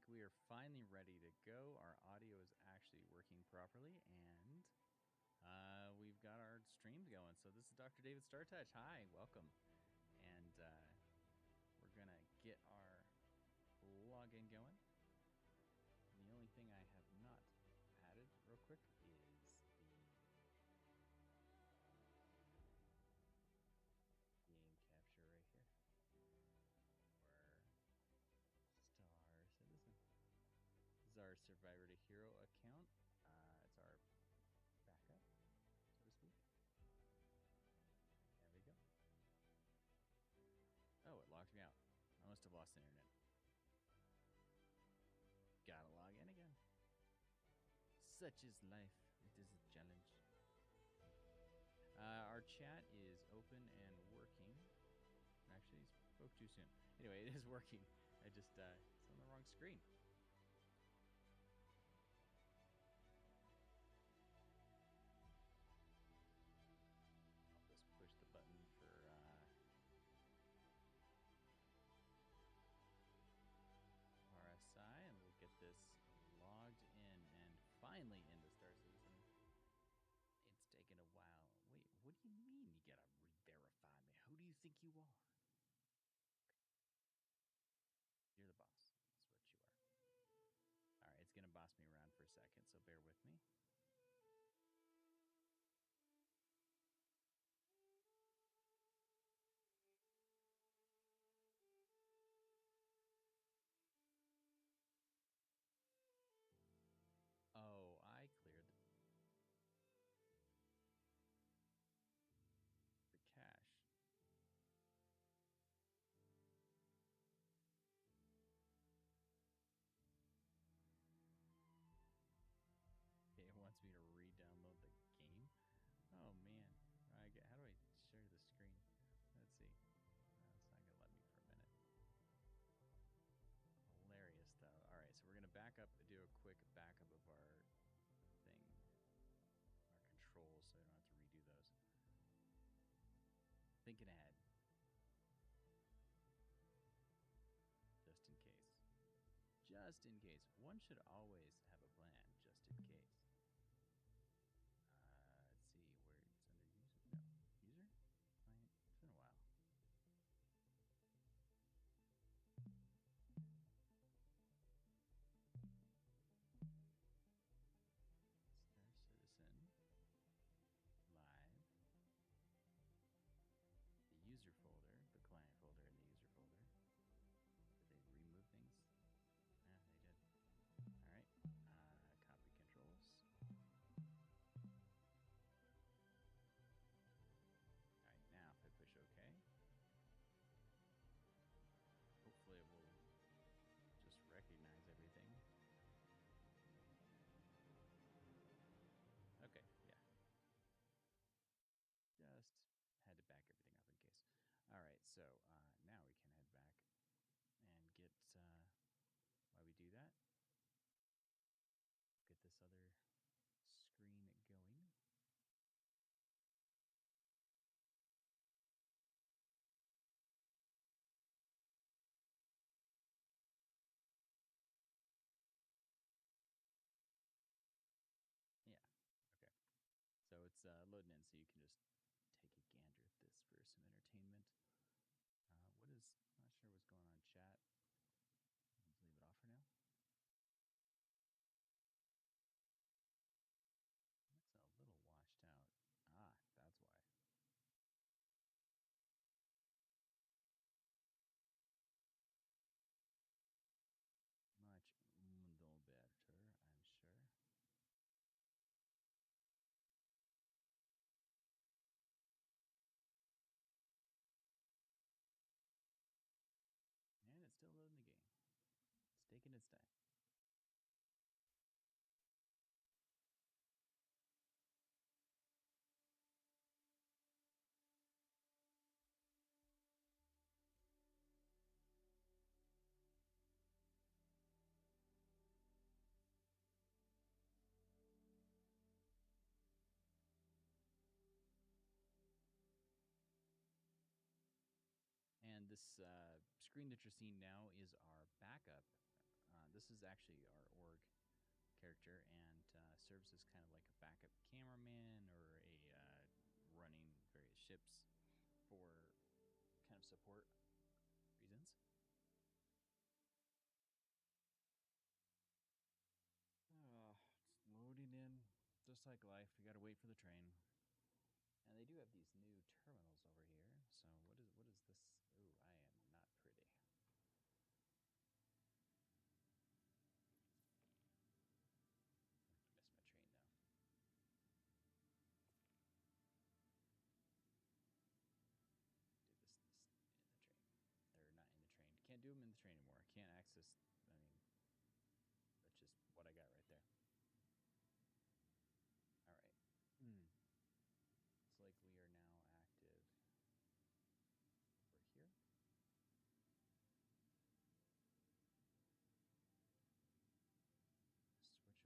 back. We are finally ready to go. Our audio is actually working properly, and we've got our streams going. So this is Dr. David StarrTouch. Hi, welcome. And we're going to get our login going. And the only thing I have not added real quick is the game capture right here. For Star Citizen. This is our Survivor to Hero account. It's our backup, so to speak. There we go. Oh, it locked me out. I must have lost the internet. Gotta log in again. Such is life. It is a challenge. Our chat is open and working. Actually, spoke too soon. Anyway, it is working. I just, it's on the wrong screen. I'll just push the button for, RSI, and we'll get this logged in and finally into Star Citizen. It's taken a while. Wait, what do you mean you gotta re-verify me? Who do you think you are? You're the boss. That's what you are. All right, it's gonna boss me around for a second, so bear with me. Oh, I cleared the cache. Okay, it wants me to re-download the game. Oh man, how do I share the screen? Let's see. It's not gonna let me for a minute. Hilarious though. All right, so we're gonna back up, do a quick backup of our thing, our controls, so I don't have to redo those. Thinking ahead, just in case. Just in case. One should always have a plan, just in case. Let's see, where it's under user? No. User? Client? It's been a while. Star Citizen. Live. The user folder, the client folder, and the user folder. Did they remove things? Yeah, they did. All right. Copy controls. All right, now if I push OK, hopefully it will just recognize everything. Okay, yeah. Just had to back everything up in case. All right, so now we can head back and get, while we do that, get this other screen going. Yeah, okay. So it's loading in, so you can just take a gander at this for some entertainment. I'm not sure what's going on in chat. Let's leave it off for now. Looks a little washed out. Ah, that's why. Much better, I'm sure. And it's still loading the game. It's taking its time. And this screen that you're seeing now is our backup. this is actually our org character, and serves as kind of like a backup cameraman or a running various ships for kind of support reasons. It's loading in, just like life. You gotta wait for the train. And they do have these new terminals over here. So what is this? Ooh, I am not pretty. I missed my train though. Do this in the train. Or not in the train. Can't do them in the train anymore. Can't access. I mean, that's just what I got right there. All right. Looks like we are now active over here. Switch over to windowed mode for that and bring it over so I can manage this a little easier. Oh dear.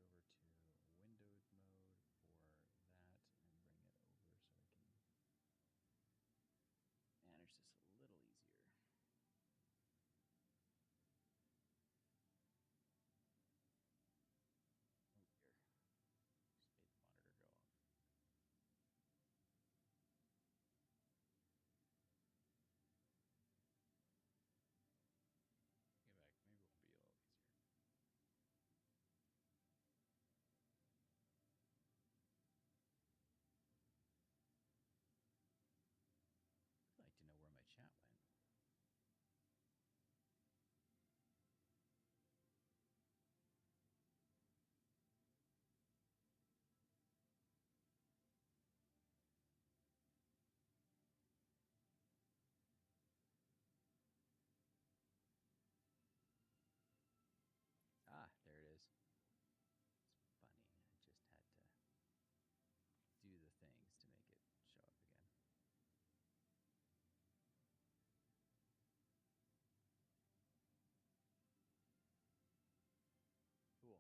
Just made the monitor go off. Get back. Maybe it will be a little easier. I'd like to know where my chat went. Ah, there it is. It's funny. I just had to do the things to make it show up again. Cool.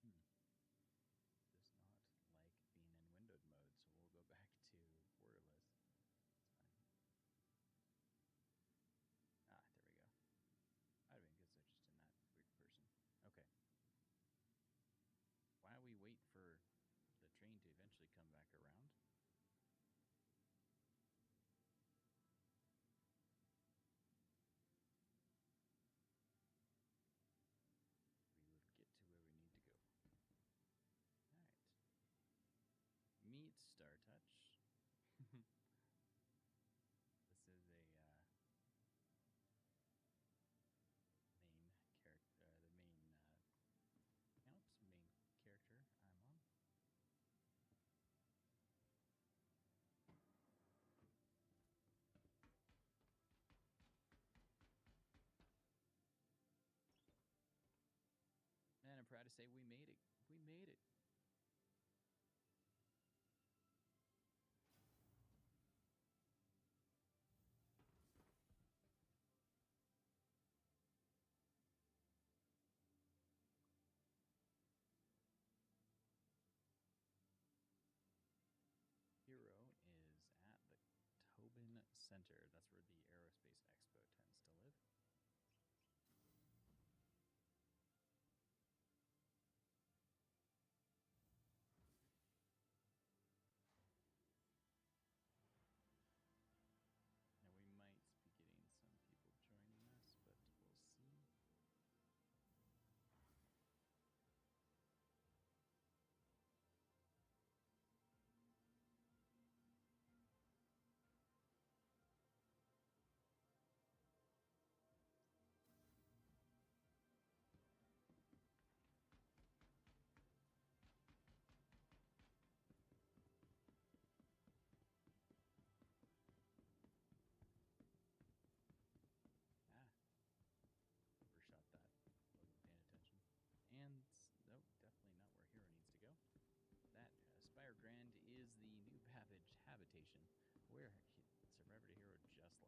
Missed my stop over there. Does not like being in windowed mode, so we'll go back to borderless. It's fine. Ah, there we go. I'd have been because they're just in that weird person. Okay. While we wait for the train to eventually come back around, we will get to where we need to go. All right. Meet StarrTouch. This is a main character, the main account, main character I'm on. And I'm proud to say we made it. We made it. Hero is at the Tobin Center. That's where the Aerospace Expo tends to live. Now we might be getting some people joining us, but we'll see. where Survivor to Hero just left.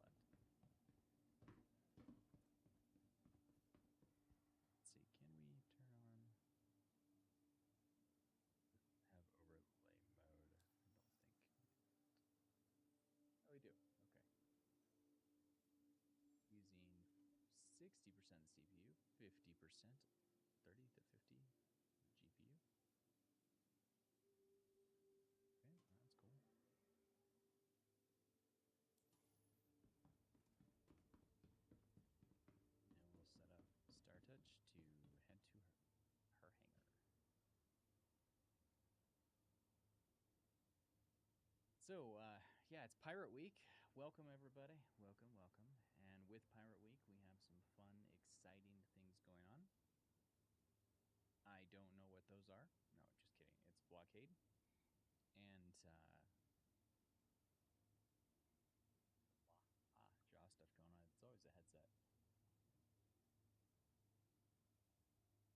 Let's see, can we turn on have overlay mode? I don't think we do that. Oh, we do. Okay. Using 60% CPU, 50%, 30 to 50 GPU. Okay, that's cool. And we'll set up StarrTouch to head to her hangar. So, yeah, it's Pirate Week. Welcome, everybody. Welcome, welcome. And with Pirate Week, we have some fun, exciting things going on. I don't know what those are. No, just kidding. It's Blockade. And, jaw stuff going on. It's always a headset.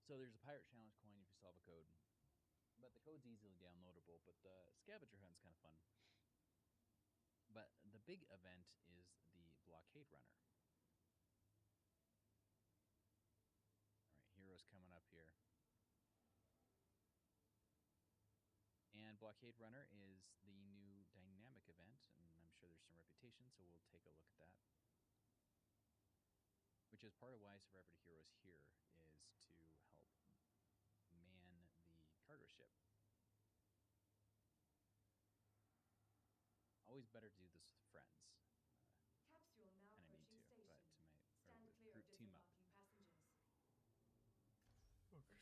So there's a Pirate Challenge coin if you solve a code. But the code's easily downloadable, but the scavenger hunt's kind of fun. But the big event is the Blockade Runner. All right, Heroes coming up here. And Blockade Runner is the new dynamic event, and I'm sure there's some reputation, so we'll take a look at that. Which is part of why Survivor to Hero is here, is to help man the cargo ship. Always better to do this with friends. Capsule now approaching station. Stand clear of disembarking passengers. Oh, excuse me.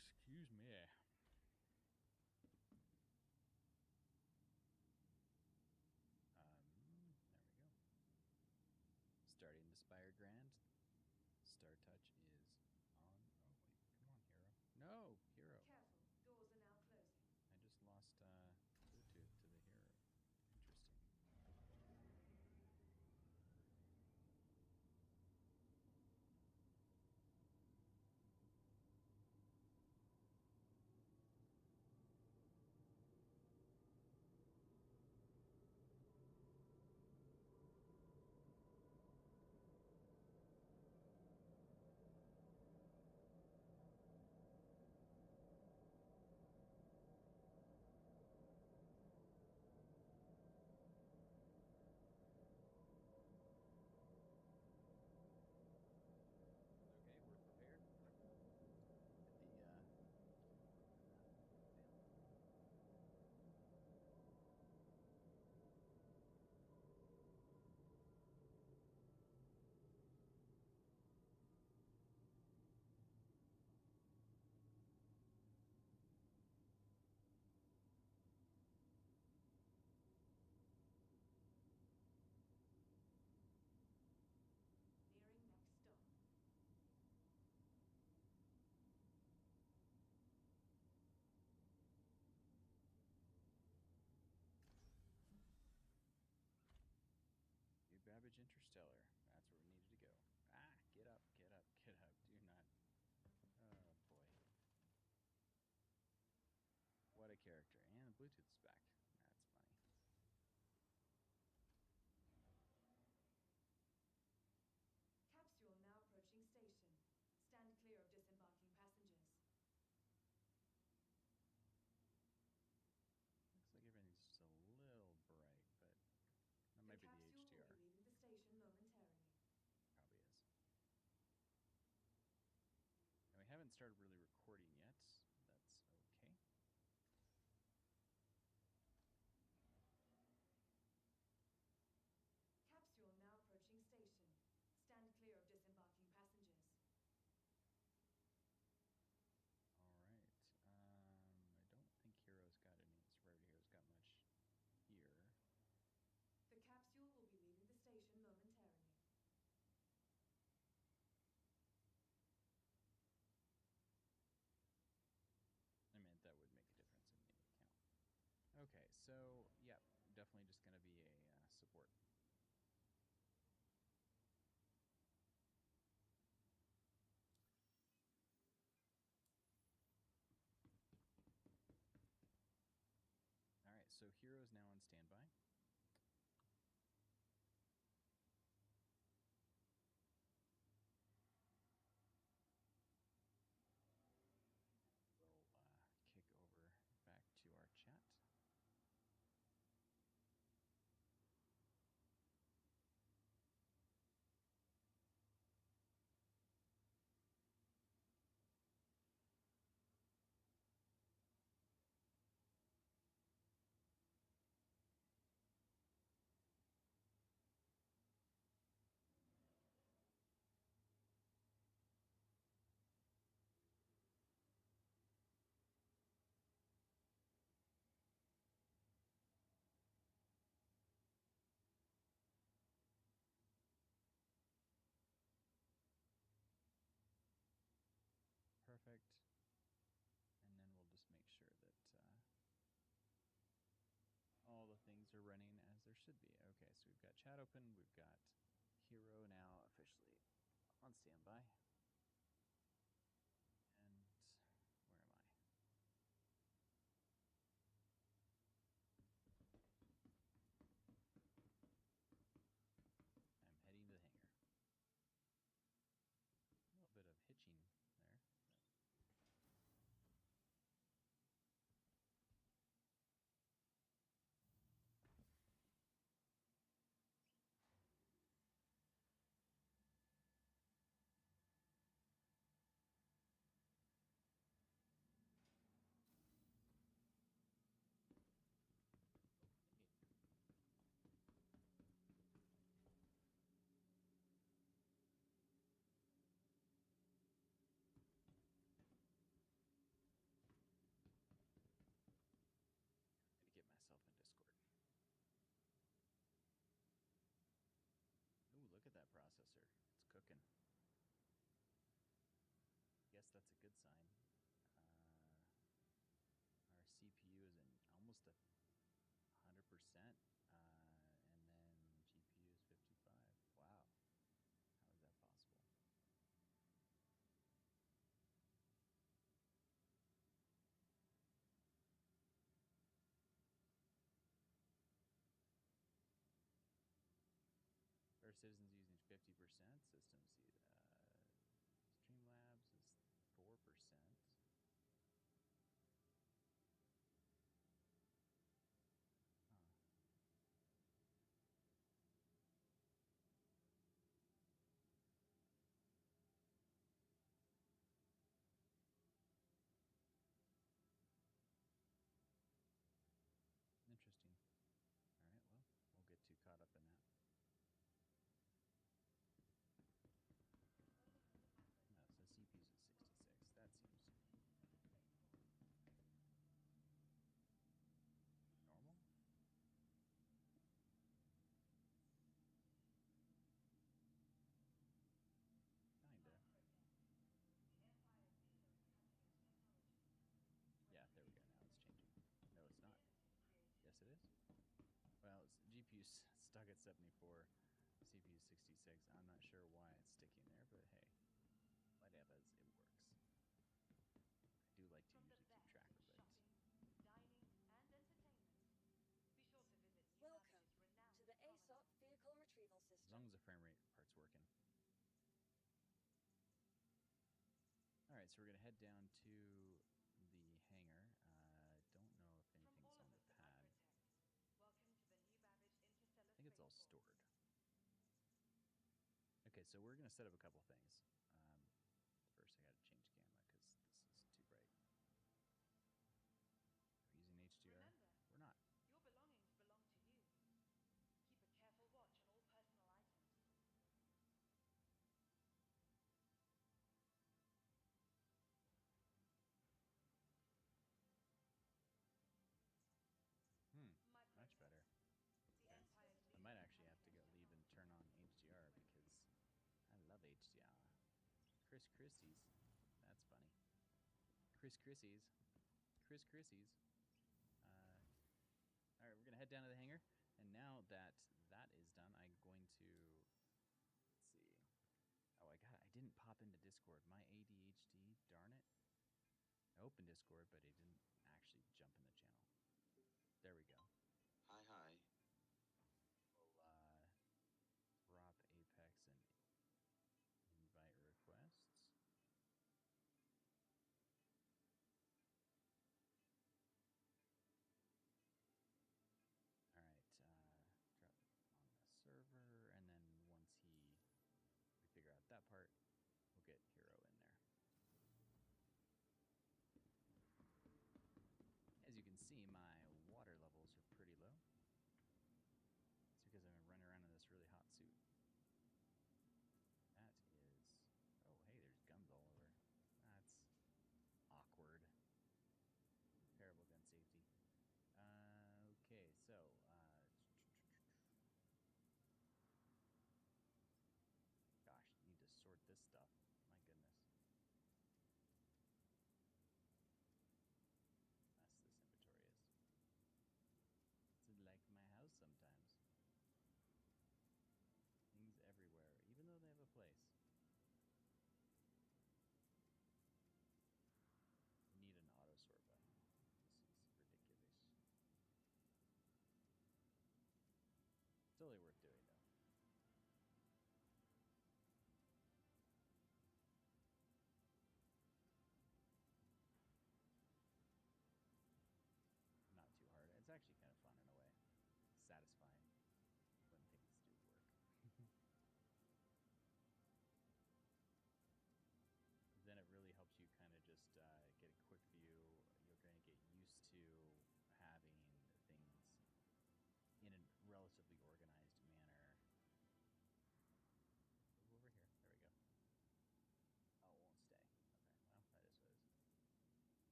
There we go. Starting the Spire Grand. StarrTouch is on. Oh wait, come on, Hero. No, Hero. Careful, doors are now closing. I just lost Bluetooth to the Hero. Interesting. Okay, we're prepared. Get the Nearing next stop. New Babbage Interstellar. That's where we needed to go. Ah, get up, get up, get up. Do not. Oh boy. What a character. And the Bluetooth's back. That's funny. Capsule now approaching station. Stand clear of disembarking passengers. Looks like everything's just a little bright, but that might be the capsule HDR. will be leaving the station momentarily. Probably is. And we haven't started really recording yet. That's okay. Capsule now approaching station. Stand clear of disembarking passengers. All right. I don't think Hero's got any. Survivor Hero's got much here. The capsule will be leaving the station momentarily. I mean, that would make a difference in the account. Okay, so yeah, definitely just going to be a support. All right, so Hero's now on standby. should be. Okay, so we've got chat open. We've got Hero now officially on standby. And where am I? I'm heading to the hangar. A little bit of hitching there. But okay. Trying to get myself in Discord. Ooh, look at that processor. It's cooking. Guess that's a good sign. Our CPU is in almost 100%, and then GPU is 55. Wow, how is that possible? Our citizens using 50%. Systems, Streamlabs is 4%. Huh. Interesting. All right, well, we'll get too caught up in that. No, so CPU's at 66. That seems normal. Kinda. Yeah, there we go. Now it's changing. No, it's not. Yes, it is. Well, GPU's stuck at 74, CPU 66. I'm not sure why it's sticking there, but hey, whatever, it works. I do like to usually keep track of it. Shopping, dining, and entertainment. Be sure to visit New Welcome Babbage's renowned to the ASOP promenade. vehicle retrieval As system. long as the frame rate part's working. All right, so we're going to head down to the hangar. I don't know if From anything's all of on us the at pad. Microtech, welcome to the New Babbage Interstellar I think it's all Spaceport. stored. Okay, so we're going to set up a couple things. First, I got to change gamma because this is too bright. Are we using HDR? Remember, We're not. your belongings belong to you. Keep a careful watch on all personal items. Much Microtech. better. The Okay. Empire's I leading might in actually have to cutting-edge go leave and turn on HDR because I love HDR. Chris Christie's. That's funny. Chris Christie's. Chris Christie's. All right, we're going to head down to the hangar. And now that that is done, I'm going to, let's see. Oh, I didn't pop into Discord. My ADHD, darn it. I opened Discord, but it didn't actually jump in the channel. There we go. Hi. We'll drop Apex and invite requests. All right, drop on the server, and then once we figure out that part, we'll get Hero in there. As you can see,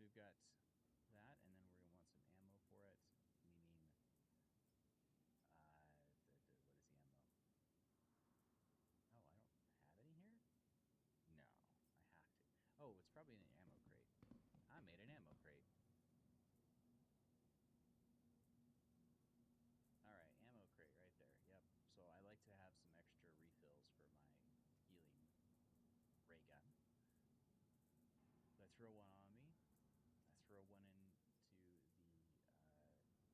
so we've got that, and then we're going to want some ammo for it, meaning, what is the ammo? Oh, I don't have any here? No, I have to. Oh, it's probably in an ammo crate. I made an ammo crate. All right, ammo crate right there. Yep. So I like to have some extra refills for my healing ray gun. So I throw one on me. I throw one into the,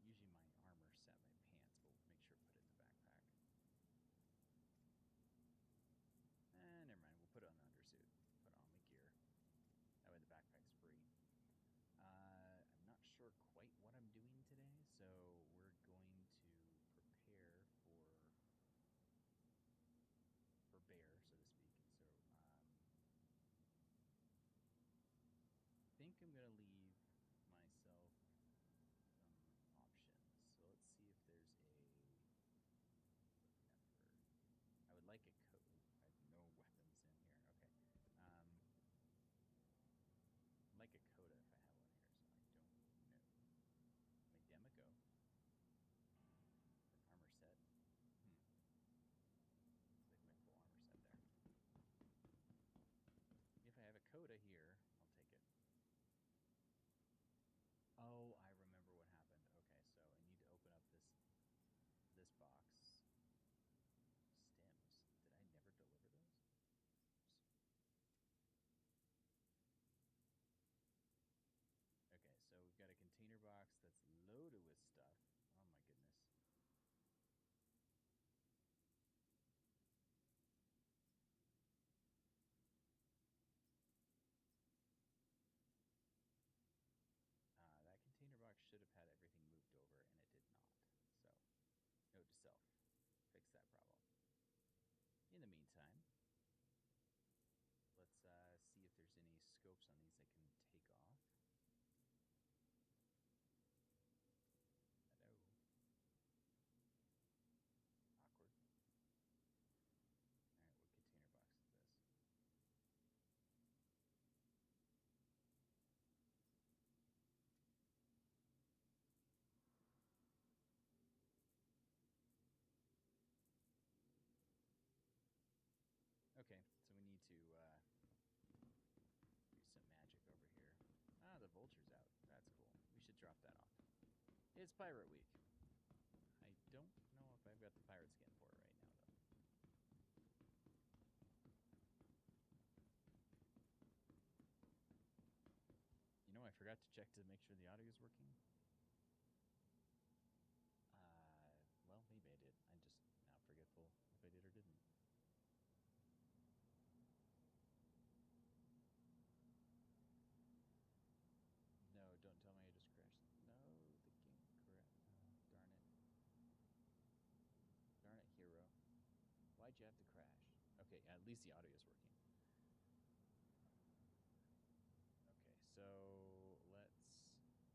usually my armor set, my pants, but we'll make sure to put it in the backpack. Never mind. We'll put it on the undersuit. Put it on my gear. That way the backpack's free. I'm not sure quite what I'm doing today, so we're going to prepare for bear, so to speak. And so I think I'm gonna leave myself some options. So let's see if there's looking at for. I would like a coat. I have no weapons in here. Okay. I'd like a coda if I have one here, so I don't know. My Demico. An armor set. It's like my full armor set there. If I have a coda here, I'll take it. Oh, I remember what happened. Okay, so I need to open up this box. Stems. Did I never deliver those? Oops. Okay, so we've got a container box that's loaded with stuff. Oh my goodness. That container box should have had everything moved over, and it did not. So, note to self, fix that problem. In the meantime, let's see if there's any scopes on these I can take off. Hello. Awkward. All right, what container box is this? Okay, so we need to do some magic over here. Ah, the vulture's out. That's cool. We should drop that off. It's Pirate Week. I don't know if I've got the pirate skin for it right now, though. You know, I forgot to check to make sure the audio is working. Well, maybe I did. I'm just now forgetful if I did or didn't. No, don't tell me I just crashed. No, the game crashed. Darn it. Darn it, hero. Why'd you have to crash? Okay, at least the audio is working. Okay, so let's hop in the game again.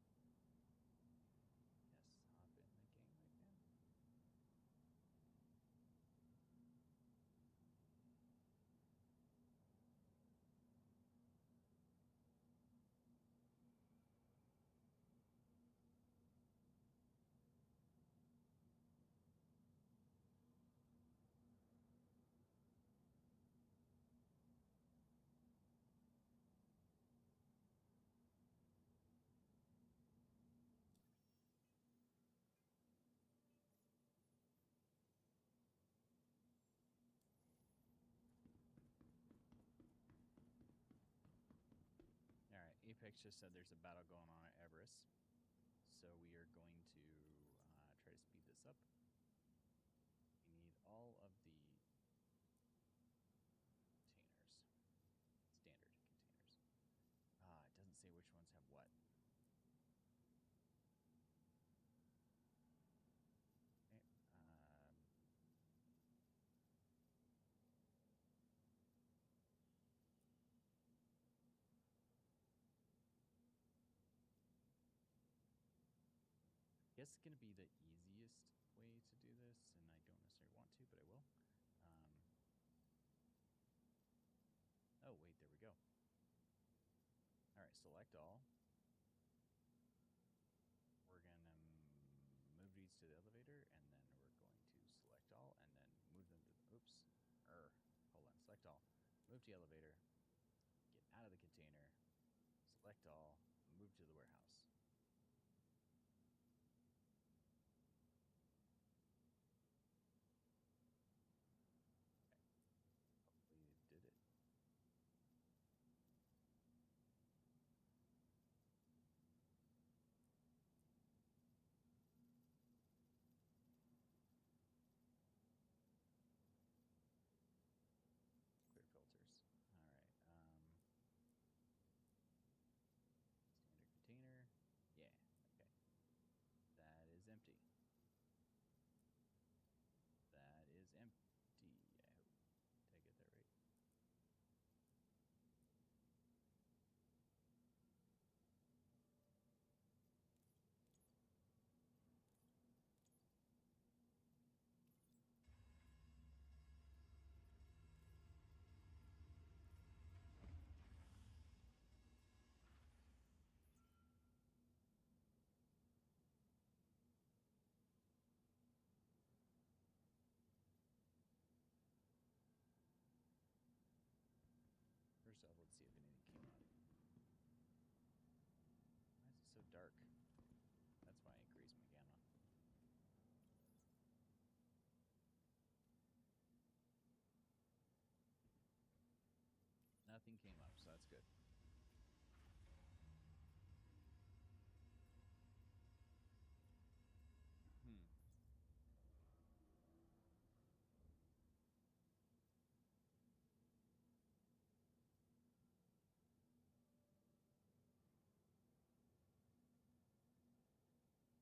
All right, Apex just said there's a battle going on at Everest. So we are going to try to speed this up. We need all of the containers, standard containers. It doesn't say which ones have what. Okay. I guess it's going to be the easiest way to do this, and I don't necessarily want to, but I will. Oh, wait, there we go. All right, select all. empty elevator. Get out of the container. Select all. Move to the warehouse. Okay. Hopefully it did it. Clear filters. All right. Standard container. Yeah. Okay. That is empty. That is empty. I hope. Did I get that right? First off, let's see if anything came up. Why is it so dark? That's why I increased my gamma. Nothing came up, so that's good.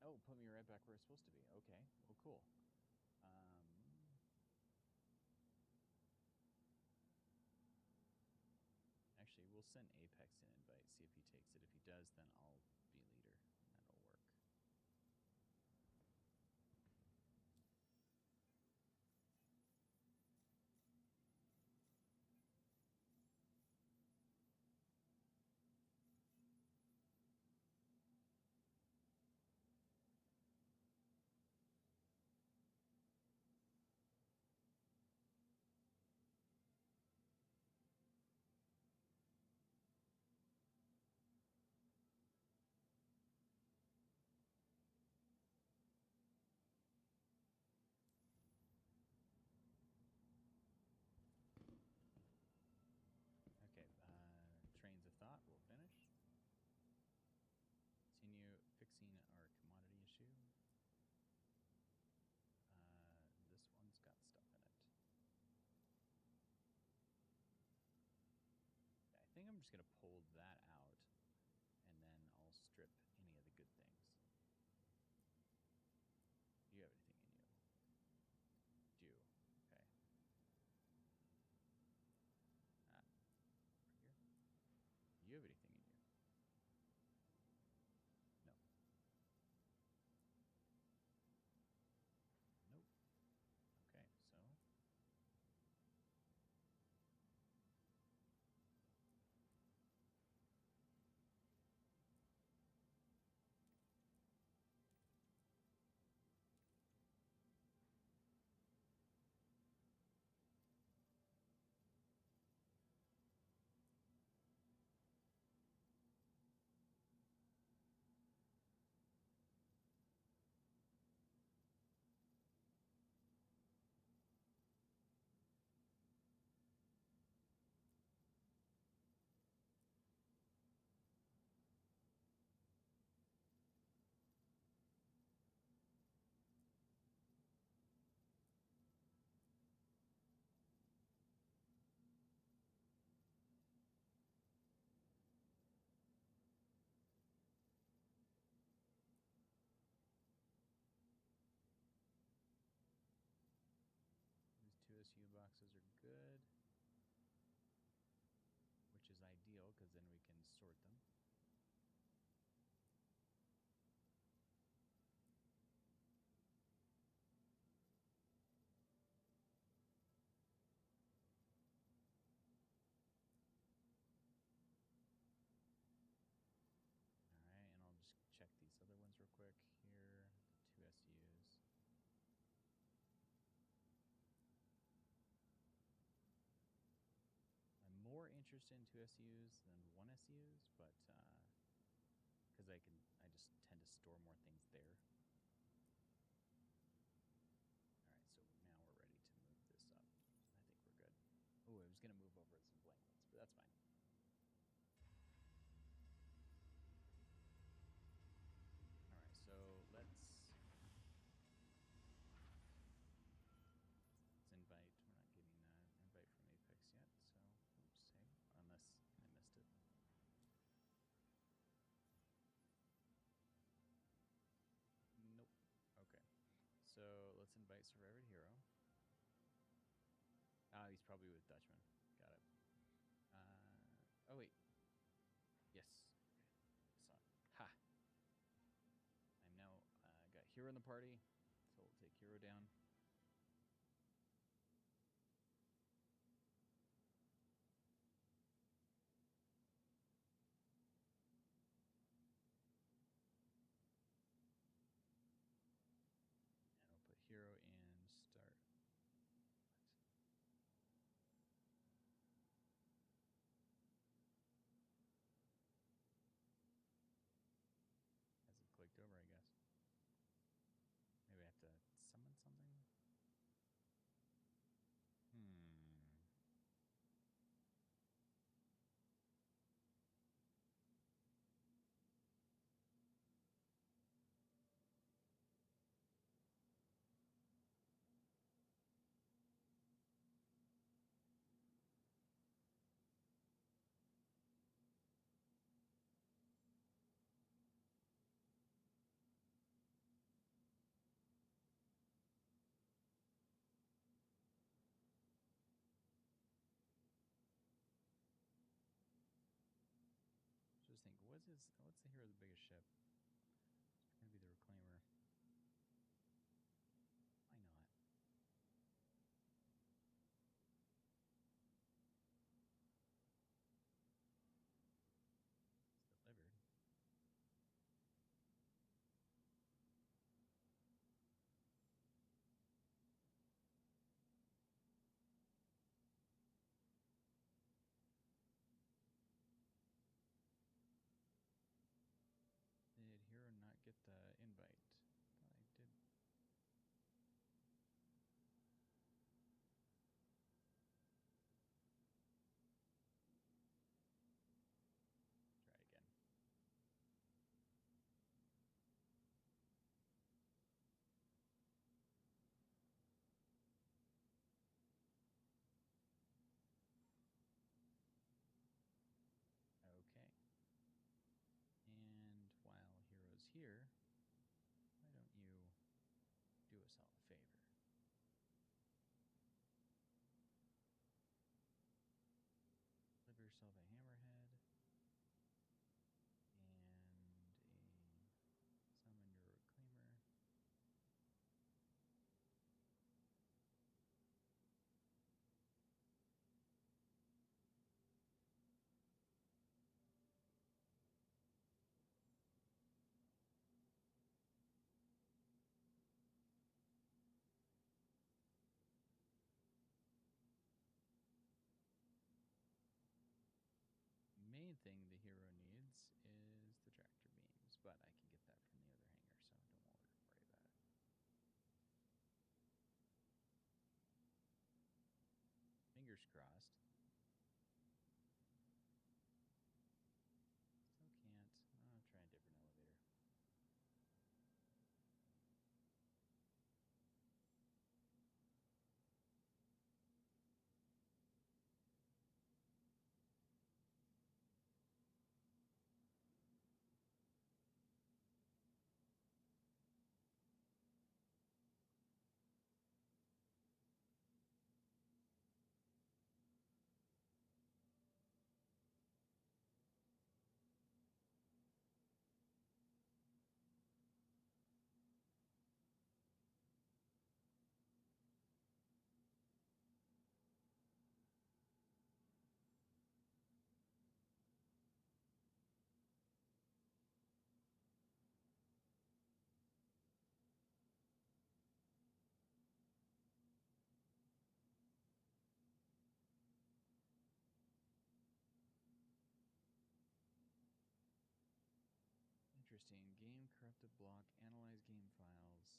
Oh, put me right back where it's supposed to be. Okay, well, cool. Actually, we'll send Apex an invite, see if he takes it. If he does, then I'll be leader, and that'll work. Okay, trains of thought, we'll finish. Continue fixing our commodity issue. This one's got stuff in it. I think I'm just going to pull that out, and then I'll strip any of the good things. Do you have anything in you? Do. Okay. Ah, over here. Do you have anything in you? No. Nope. Okay, so interested in 2 SUs than 1 SUs, but because I just tend to store more things there. All right, so now we're ready to move this up. I think we're good. Oh, I was gonna move over some blankets, but that's fine. All right, so let's invite. We're not getting an invite from Apex yet, so oops, hey, unless I missed it. Nope. Okay, so let's invite Survivor Hero. Ah, he's probably with Dutchman. Got it. Oh wait. Yes. Okay. I saw it. Ha. I'm now got Hero in the party, so we'll take Hero down. And we'll put Hero in start. What? Hasn't clicked over, I guess. Maybe I have to summon something. Just think, what's the hero of the biggest ship? It's gonna be the Reclaimer. Why not? It's delivered. Did Hero not get the invite? I thought I did. Try again. Okay. And while Hero's here, why don't you do us all a favor? Deliver yourself a hammerhead and a summon your Reclaimer. Main thing the hero needs is the tractor beams, but I can get that from the other hangar, so don't worry about it. Fingers crossed. Still can't. I'll try a different elevator. understand. Game corrupted block. Analyze game files.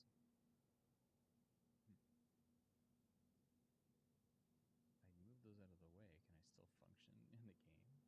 If I move those out of the way, can I still function in the game?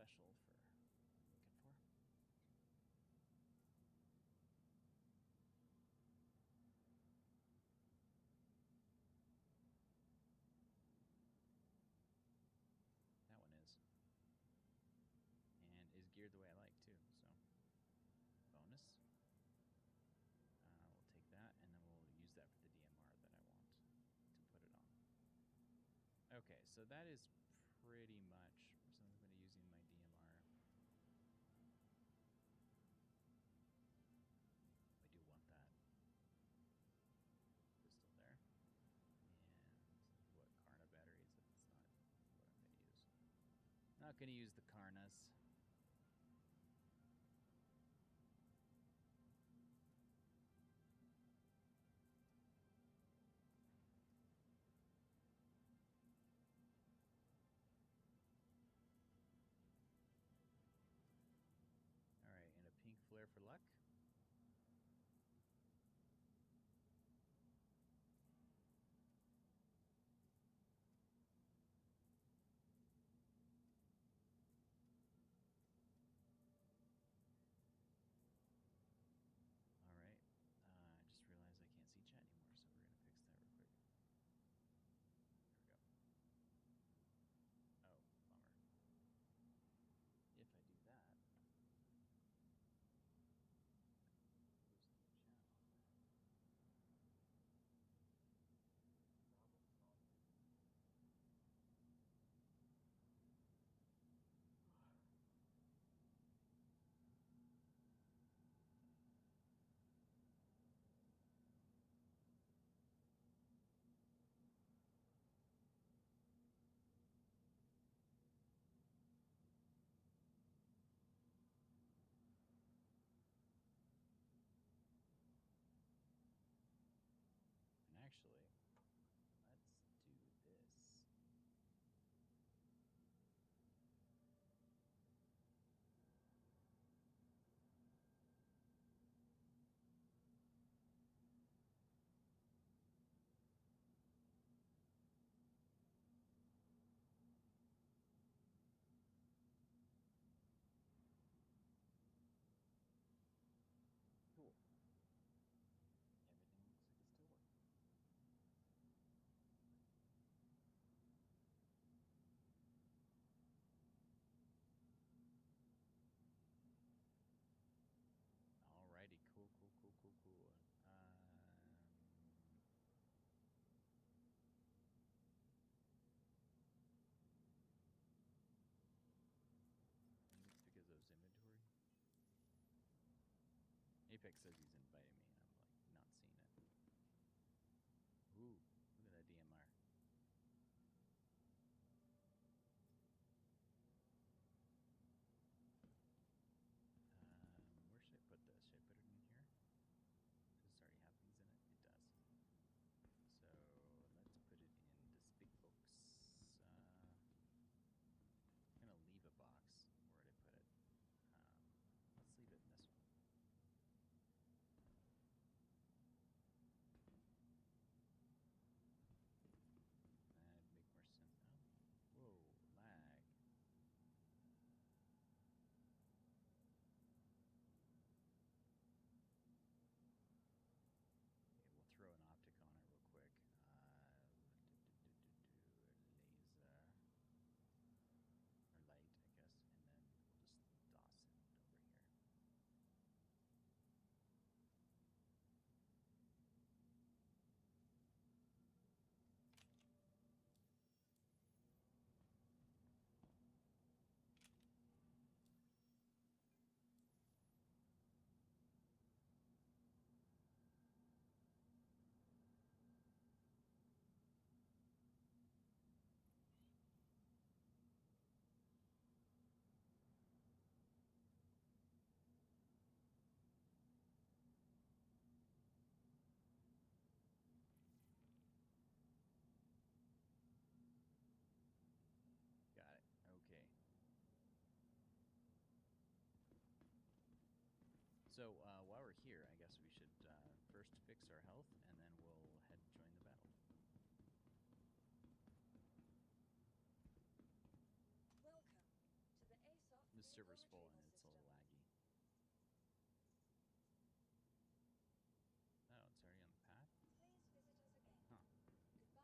special for what I'm looking for. That one is. And is geared the way I like, too. So, bonus. We'll take that, and then we'll use that for the DMR that I want to put it on. Okay, so that is pretty much something I'm going to use in my DMR. I do want that pistol there. And what, Karna batteries? That's not what I'm going to use. Not going to use the Karnas. All right, and a pink flare for luck. All right. I just realized I can't see chat anymore, so we're going to fix that real quick. There we go. Oh, bummer. If I do that, post the chat on that. Problem solved. And actually, let's do this. Cool. Everything looks like it's still working. Alrighty, cool. I think it's because of his inventory. Apex says he's inviting me, and I'm like not seeing it. Ooh, look at that DMR. Where should I put this? Should I put it in here? Does this already have things in it? It does. So let's put it in this big box. I'm gonna leave a box. Where did I put it? Let's leave it in this one. That'd make more sense. Oh, whoa, lag. Okay, we'll throw an optic on it real quick. Laser or light, I guess, and then we'll just DOS it over here. Got it. Okay. So while we're here, I guess we should first fix our health, and then we'll head join the battle. Welcome to the StarrTouch server's full and it's a little laggy. Oh, it's already on the path? Please visit us again. Huh. Goodbye.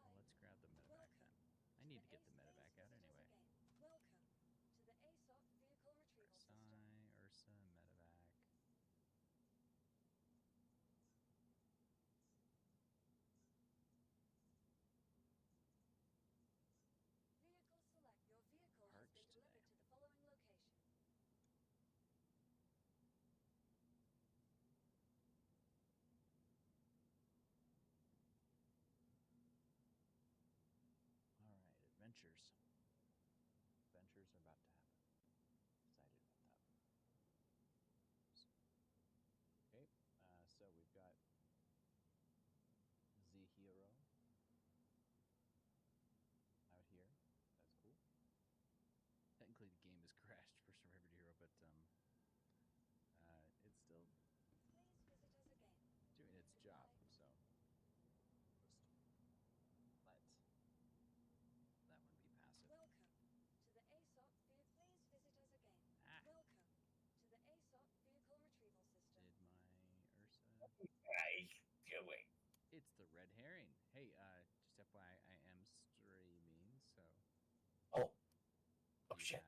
Well, let's grab the medevac then. I need to get the medevac out anyway. Welcome to the ASOP vehicle retrieval system. Ursa, medevac. Vehicle select. Your vehicle Arch has been delivered today. to the following location. All right, adventures. Adventures are about to happen. Excited about that. Okay, so we've got the hero out here. That's cool. Technically, the game has crashed for Survivor Hero, but it's still Please visit us again. doing its job. So let that one be passive. Welcome to the ASOP vehicle. Please visit us again. Welcome to the ASOP vehicle retrieval system. Did my Ursa? What are you doing? It's the red herring. Hey, just FYI, I am streaming, so. Oh shit.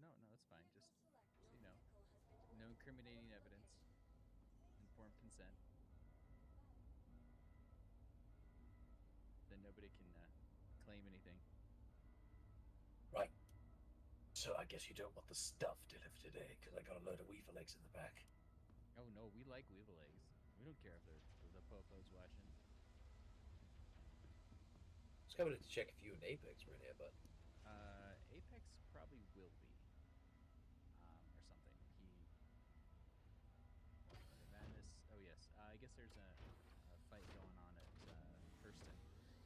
No, it's fine. Just so you know, no incriminating evidence. Informed consent. Then nobody can claim anything. Right. So I guess you don't want the stuff delivered today, because I got a load of weevil eggs in the back. Oh no, we like weevil eggs. We don't care if the popo's watching. I was coming to check if you and Apex were in here, but Apex probably will be, or something. Madness. Oh yes, I guess there's a fight going on at Hurston.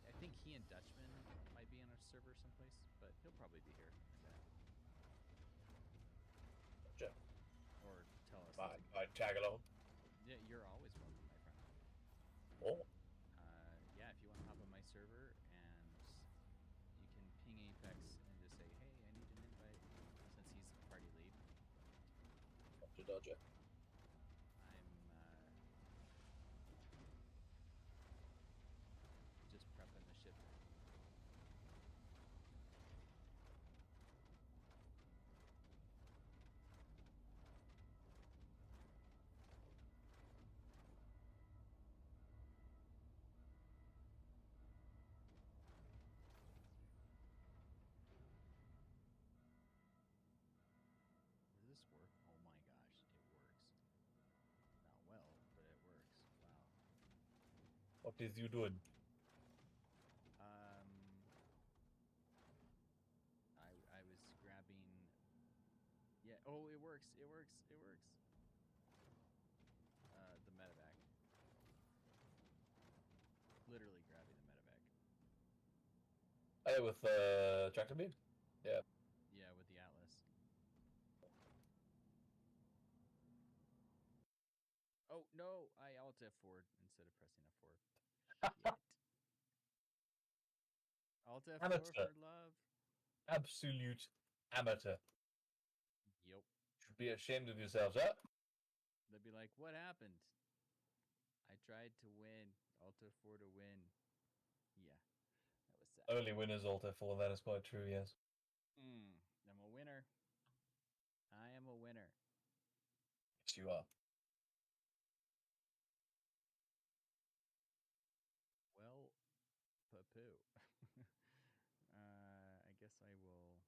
I think he and Dutchman might be on a server someplace, but he'll probably be here. Gotcha. Or tell us. I'd tag along. Yeah, you're always welcome, my friend. Oh. Yeah, if you want to hop on my server and you can ping Apex and just say, hey, I need an invite, since he's the party lead. Dr. Dodger. I'm just prepping the ship. Does this work? Oh my gosh, it works. Not well, but it works. Wow. What is you doing? I was grabbing. Yeah. Oh, it works. It works. It works. The medevac. Literally grabbing the medevac. Hey, with tractor beam? Yeah. Yeah, with the Atlas. Oh no! I alt F4 instead of pressing F4. Yet. Alt F4 Amateur. for love. Absolute amateur. Yep. Should be ashamed of yourselves, huh? They'd be like, what happened? I tried to win. Alt F4 to win. Yeah. That was sad. Only winners alt F4, that is quite true, yes. I'm a winner. I am a winner. Yes, you are. Well, poo. I guess I will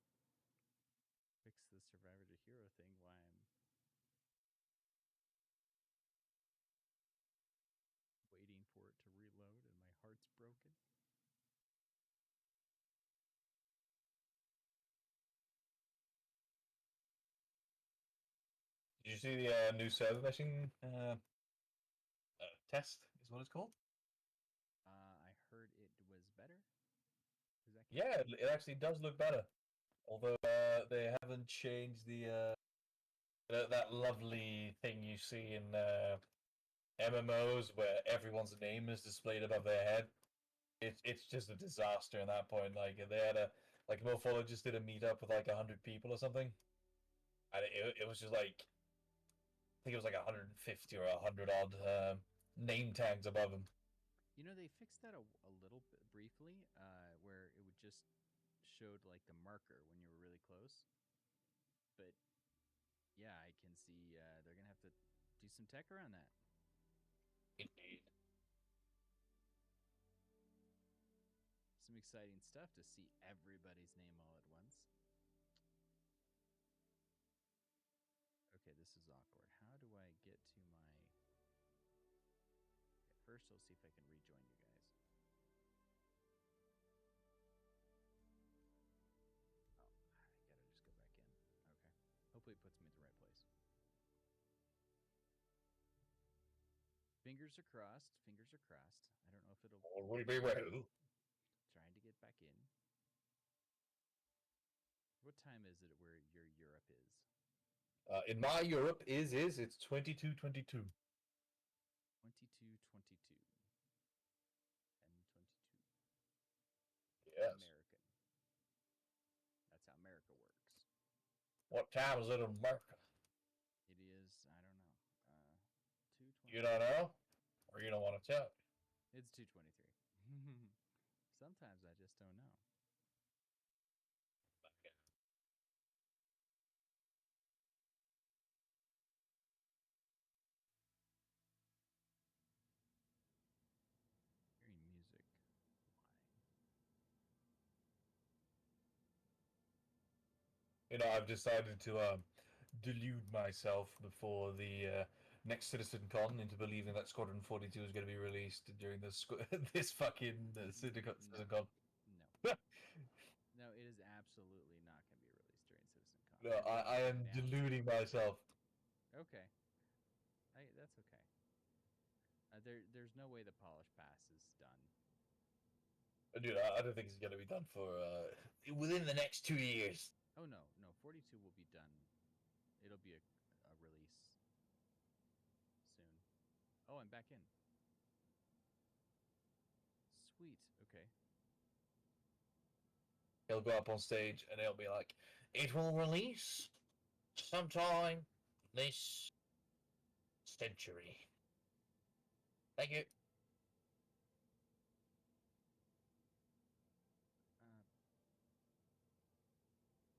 fix the Survivor to Hero thing while I'm waiting for it to reload and my heart's broken. Did you see the new server meshing test, is what it's called? I heard it was better. Is that yeah, it actually does look better. Although they haven't changed the that lovely thing you see in MMOs where everyone's name is displayed above their head. It's just a disaster at that point. Like they had a Mofolo just did a meetup with like 100 people or something, And it was just like, I think it was like 150 or 100 odd name tags above him. You know, they fixed that a little bit briefly, where it would just showed like the marker when you were really close. But yeah, I can see they're gonna have to do some tech around that. Indeed. Some exciting stuff to see everybody's name all at once. Okay, this is awkward. How do I get to my... Okay, first, I'll see if I can rejoin you guys. Oh, I gotta just go back in. Okay. Hopefully it puts me at the right place. Fingers are crossed. Fingers are crossed. I don't know if it'll... Or would it be well? Trying to get back in. What time is it where your Europe is? In my Europe it's 22:22. 22:22. 10:22. Yes. American. That's how America works. What time is it in America? It is, I don't know. 2:20. You don't know? Or you don't want to tell? It's 2:23. Sometimes I just don't know. Okay. Hearing music. Why? You know, I've decided to delude myself before the next Citizen Con into believing that Squadron 42 is going to be released during this this fucking Citizen Con. No. No, it is absolutely not going to be released during Citizen Con. No, They're going I to am announce deluding it. myself. Okay. That's okay. There's no way the polish pass is done. Dude, I don't think it's going to be done for within the next 2 years. Oh, no. 42 will be done. It'll be a release soon. Oh, I'm back in. Sweet. Okay. He'll go up on stage and he'll be like, "It will release sometime this century." Thank you.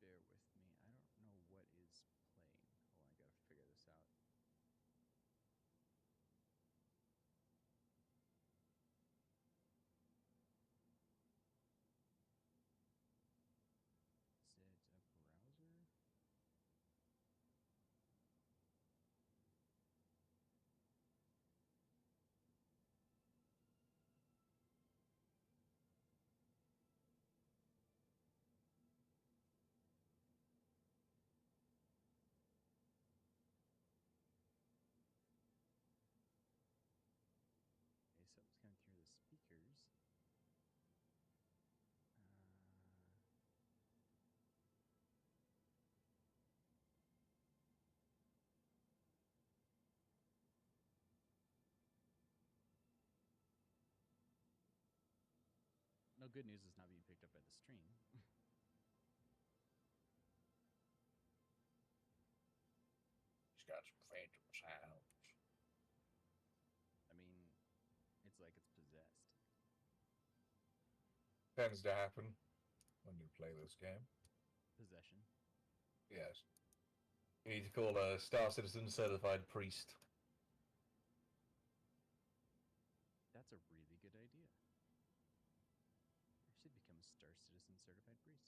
Bear with me. I don't know what is playing. Hold on, I gotta figure this out. Is it a browser? Okay, something's coming through the speakers. No good news is not being picked up by the stream. He's got some phantom sounds. I mean, it's like it's possessed. Tends to happen when you play this game. Possession. Yes. You need to call a Star Citizen certified priest. That's a really good idea. I should become a Star Citizen certified priest.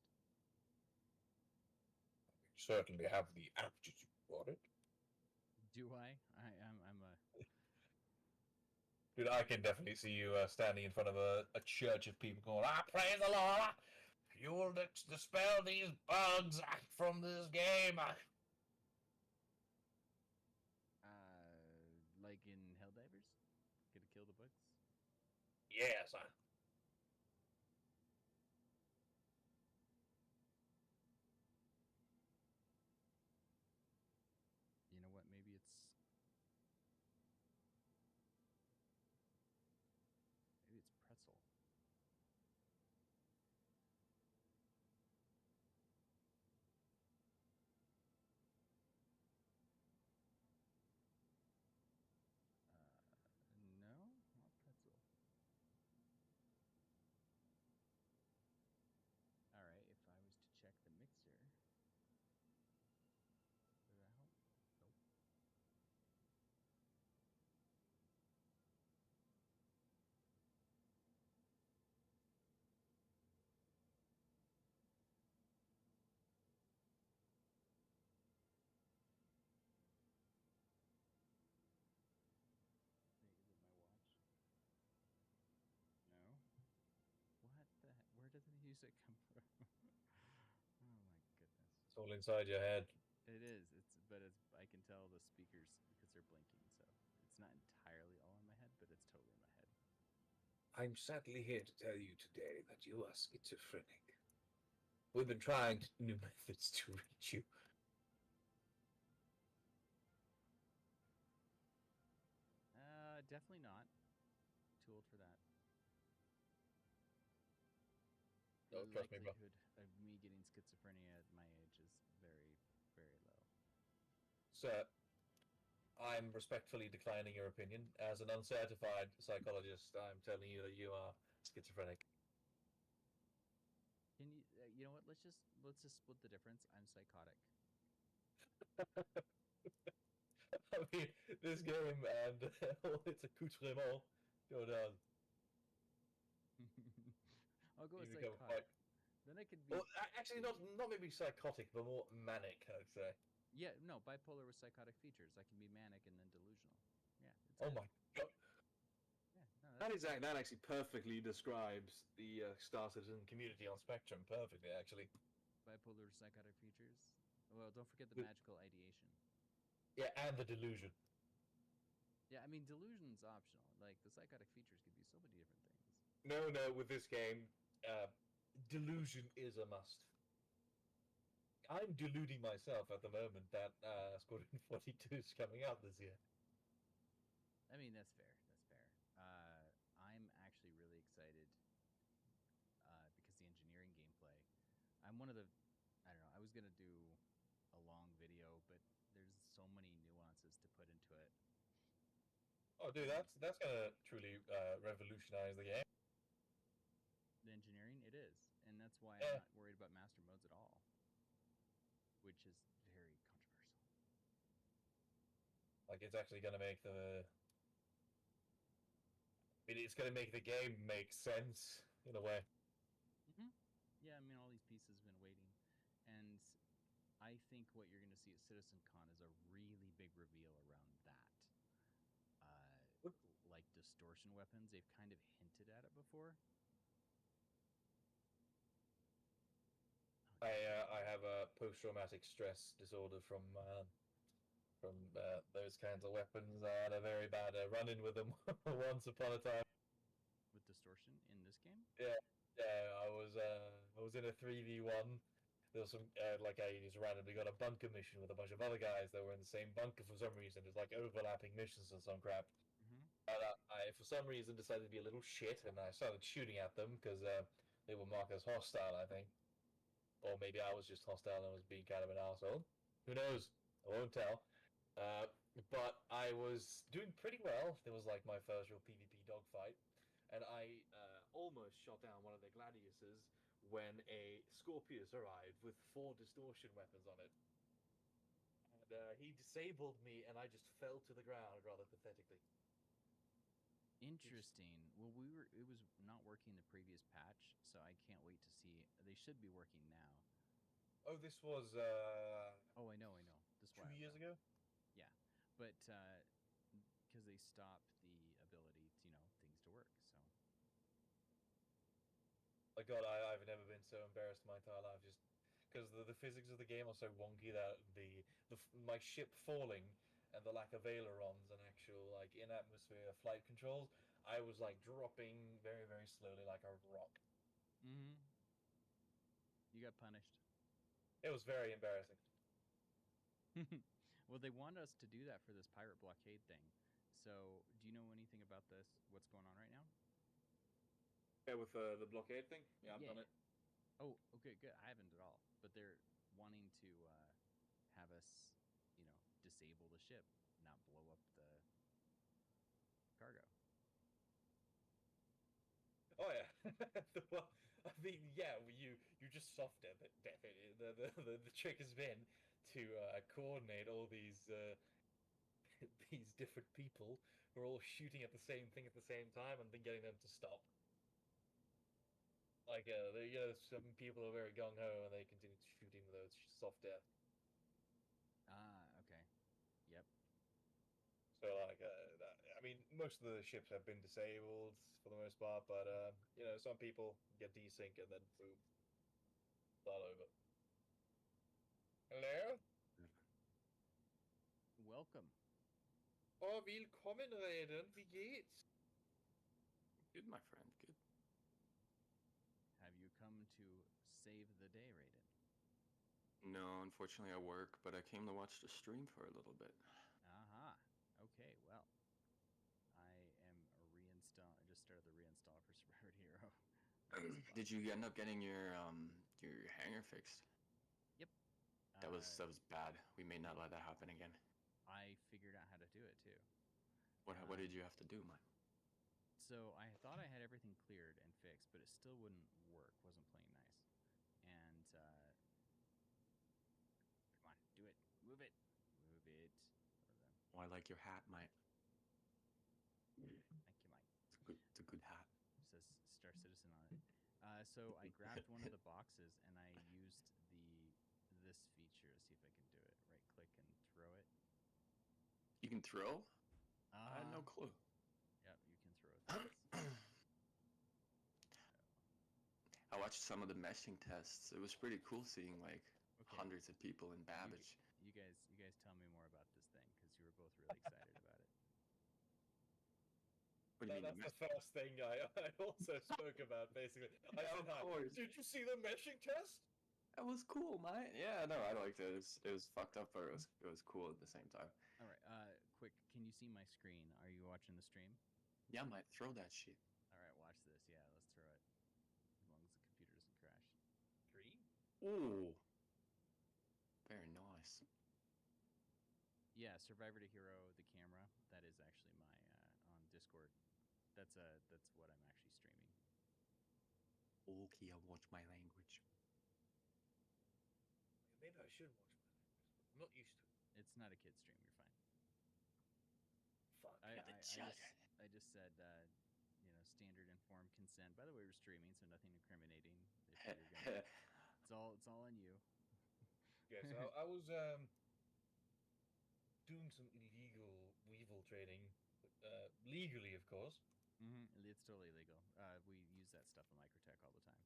You certainly have the aptitude for it. Do I? I'm a... Dude, I can definitely see you standing in front of a church of people going, praise the Lord! You will dispel these bugs from this game. Like in Helldivers? Gonna kill the bugs? Yes. You know what? Maybe it's pretzel. music come from? Oh my goodness. It's all inside your head. It is. It's I can tell the speakers because they're blinking, so it's not entirely all in my head, but it's totally in my head. I'm sadly here to tell you today that you are schizophrenic. We've been trying new methods to reach you. Definitely not. Too old for that. The Oh, trust me, bro. likelihood of me getting schizophrenia at my age is very, very low. Sir, I'm respectfully declining your opinion. As an uncertified psychologist, I'm telling you that you are schizophrenic. Can you? You know what? Let's just split the difference. I'm psychotic. I mean, this game and all its accoutrements go down. I'll go You with become psychotic. quite... Then I could be. Well, actually, not maybe psychotic, but more manic, I'd say. Yeah, no, bipolar with psychotic features. I can be manic and then delusional. Yeah, it's Oh good. my god. Yeah, no, That actually perfectly describes the Star Citizen community on Spectrum perfectly, actually. bipolar with psychotic features. Well, don't forget the With- magical ideation. Yeah, and the delusion. Yeah, I mean delusion's optional. Like the psychotic features could be so many different things. No, with this game, delusion is a must. I'm deluding myself at the moment that Squadron 42 is coming out this year. I mean that's fair. That's fair. I'm actually really excited because the engineering gameplay. I'm one of the. I don't know. I was gonna do a long video, but there's so many nuances to put into it. Oh, dude, that's gonna truly revolutionize the game. The engineering, it is, and that's why Yeah. I'm not worried about master modes at all, which is very controversial. Like, it's actually gonna make the... I mean, it's gonna make the game make sense in a way. Mm-hmm. Yeah, I mean, all these pieces have been waiting, and I think what you're going to see at CitizenCon is a really big reveal around that. Like distortion weapons, they've kind of hinted at it before. I have a post-traumatic stress disorder from those kinds of weapons. I had a very bad run-in with them once upon a time. With distortion in this game? Yeah, I was in a 3v1. There was some like I just randomly got a bunker mission with a bunch of other guys that were in the same bunker for some reason. There's like overlapping missions and some crap. Mm-hmm. And I for some reason decided to be a little shit, and I started shooting at them because they were marked as hostile, I think. Or maybe I was just hostile and was being kind of an asshole. Who knows? I won't tell. But I was doing pretty well. There was like my first real PvP dogfight, and I almost shot down one of the gladiuses when a Scorpius arrived with 4 distortion weapons on it. And he disabled me, and I just fell to the ground rather pathetically. Interesting. Well, it was not working the previous patch, so I can't wait to see. They should be working now. Oh, this was Oh, I know. This 2 years ago. Yeah, but because they stopped the ability to, things to work. So My God, I've never been so embarrassed in my entire life. Just because the physics of the game are so wonky that my ship falling and the lack of ailerons and actual like in atmosphere flight controls, I was like dropping very very slowly like a rock. mm-hmm. You got punished. It was very embarrassing. Well, they want us to do that for this pirate blockade thing. So, do you know anything about this? What's going on right now? Yeah, with the blockade thing. Yeah, I've done it. Oh, okay, good. I haven't at all. But they're wanting to have us, disable the ship, not blow up the cargo. Oh yeah. Well, I mean, yeah. You just soft death it. The trick has been to coordinate all these these different people who are all shooting at the same thing at the same time and then getting them to stop. Like, some people are very gung ho and they continue shooting with those soft death. Ah, okay. Yep. So, like, I mean, most of the ships have been disabled for the most part, but you know, some people get desync and then boom, start over. Hello? Welcome. Oh, willkommen, Raiden. Wie geht's? Good, my friend. Good. Have you come to save the day, Raiden? No, unfortunately I work, but I came to watch the stream for a little bit. Aha. Okay, well. I am a reinstall. I just started the reinstall for Survivor Hero. Did you end up getting your hanger fixed? Yep. That was bad. We may not let that happen again. I figured out how to do it too. What did you have to do, Mike? So I thought I had everything cleared and fixed, but it still wouldn't work. Wasn't playing nice. And come on, do it. Move it. Move it. Oh, I like your hat, Mike. Thank you, Mike. It's a good hat. It says Star Citizen on it. So I grabbed one of the boxes and I used this feature to see if I can do it. Right click and throw it. You can throw? I had no clue. Yep, you can throw things. I watched some of the meshing tests. It was pretty cool seeing like hundreds of people in Babbage. You guys tell me more about this thing because you were both really excited about it. What do you mean? That's the first thing I also spoke about, basically. I said, of course. Did you see the meshing test? That was cool, mate. Yeah, no, I liked it. It was fucked up, but it was cool at the same time. All right, quick, can you see my screen? Are you watching the stream? Yeah, mate, throw that shit. All right, watch this. Yeah, let's throw it. As long as the computer doesn't crash. 3? Ooh. Very nice. Yeah, Survivor to Hero, the camera. That is actually my on Discord. That's what I'm actually streaming. Okay, I'll watch my language. Maybe I should watch my language. I'm not used to it. It's not a kid stream. You're fine. Fuck. I just said, standard informed consent. By the way, we're streaming, so nothing incriminating. It's all on you. Yes, I was doing some illegal weevil trading, legally, of course. Mm-hmm. It's totally legal. We use that stuff in Microtech all the time.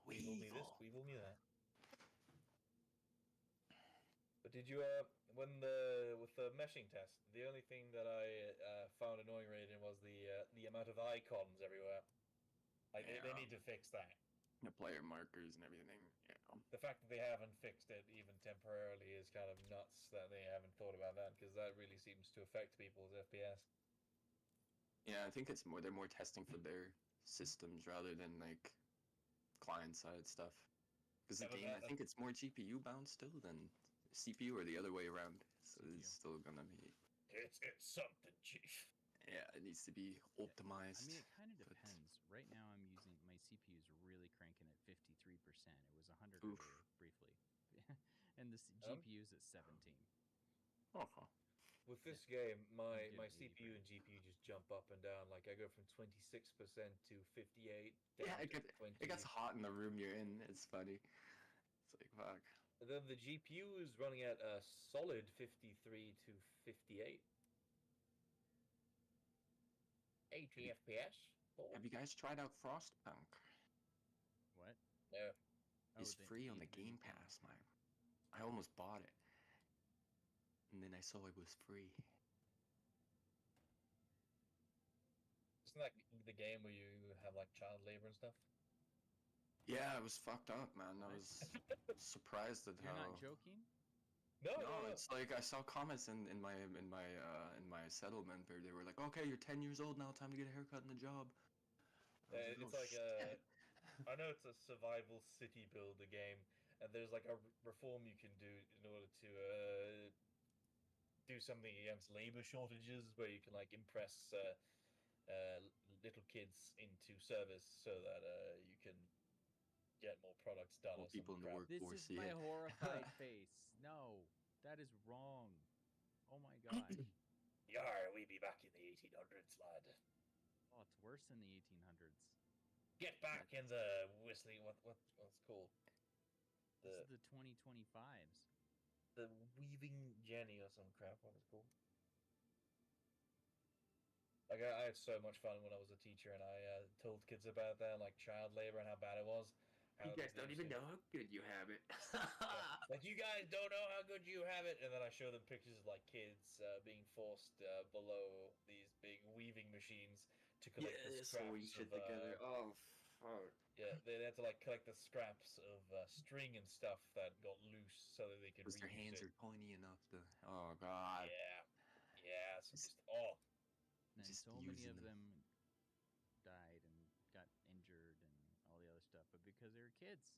Weevil me this, weevil me that. But did you with the meshing test, the only thing that I found annoying, Raiden, was the amount of icons everywhere. Like they need to fix that. The player markers and everything. Yeah. The fact that they haven't fixed it even temporarily is kind of nuts that they haven't thought about that, because that really seems to affect people's FPS. Yeah, I think they're more testing for their systems rather than like client side stuff. Because the game, I think it's more GPU bound still than CPU, or the other way around. So CPU. It's still gonna be. It's something, Chief. Yeah, it needs to be optimized. I mean, it kind of depends. Right now, I'm using my CPU is really cranking at 53%. It was 100 briefly, and the GPU is at 17. Uh-huh. With this game, my CPU and GPU just jump up and down. Like I go from 26% to 58. Yeah, it gets hot in the room you're in. It's funny. It's like fuck. And then the GPU is running at a solid 53 to 58. 80 FPS. Have you guys tried out Frostpunk? What? No. It's free on the Game Pass, man. I almost bought it. And then I saw it was free. Isn't that the game where you have like child labor and stuff? Yeah, it was fucked up, man. I was surprised at how. You're not joking? No, it's like I saw comments in my settlement where they were like, "Okay, you're 10 years old now. Time to get a haircut and a job." It's like I know it's a survival city builder game, and there's like a reform you can do in order to do something against labor shortages, where you can like impress little kids into service so that you can get more products done. More people in the workforce. This is my horrified face. No, that is wrong. Oh my god. Yar, we be back in the 1800s, lad. Oh, it's worse than the 1800s. Get back in the whistling. What's it called? This is the 2025s. The Weaving Jenny or some crap. What is it called? Like I had so much fun when I was a teacher, and I told kids about that, like child labor and how bad it was. You guys don't even know how good you have it. Yeah. Like, you guys don't know how good you have it, and then I show them pictures of like kids being forced below these big weaving machines to collect the sewing scraps shit of. together. Oh fuck. Yeah, they had to like collect the scraps of string and stuff that got loose so that they could Because their reuse hands it. are tiny enough to. Oh god. Yeah, yeah. So Just, And just so many using of them. them died and got injured and all the other stuff, but because they were kids,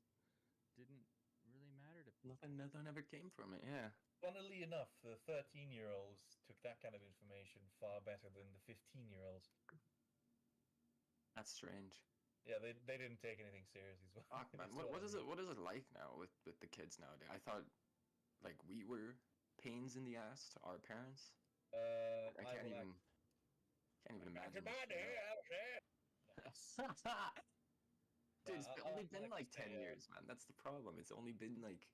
didn't really matter to people. Nothing ever came from it. Yeah. Funnily enough, the 13-year-olds took that kind of information far better than the 15-year-olds. That's strange. Yeah, they didn't take anything seriously as well. Fuck, They man. still What wanted is to it? What is it like now with the kids nowadays? I thought like we were pains in the ass to our parents. I I will act. can't even imagine this Everybody, shit now. Dude, it's only I been like to like say, 10 years, man. That's the problem. It's only been like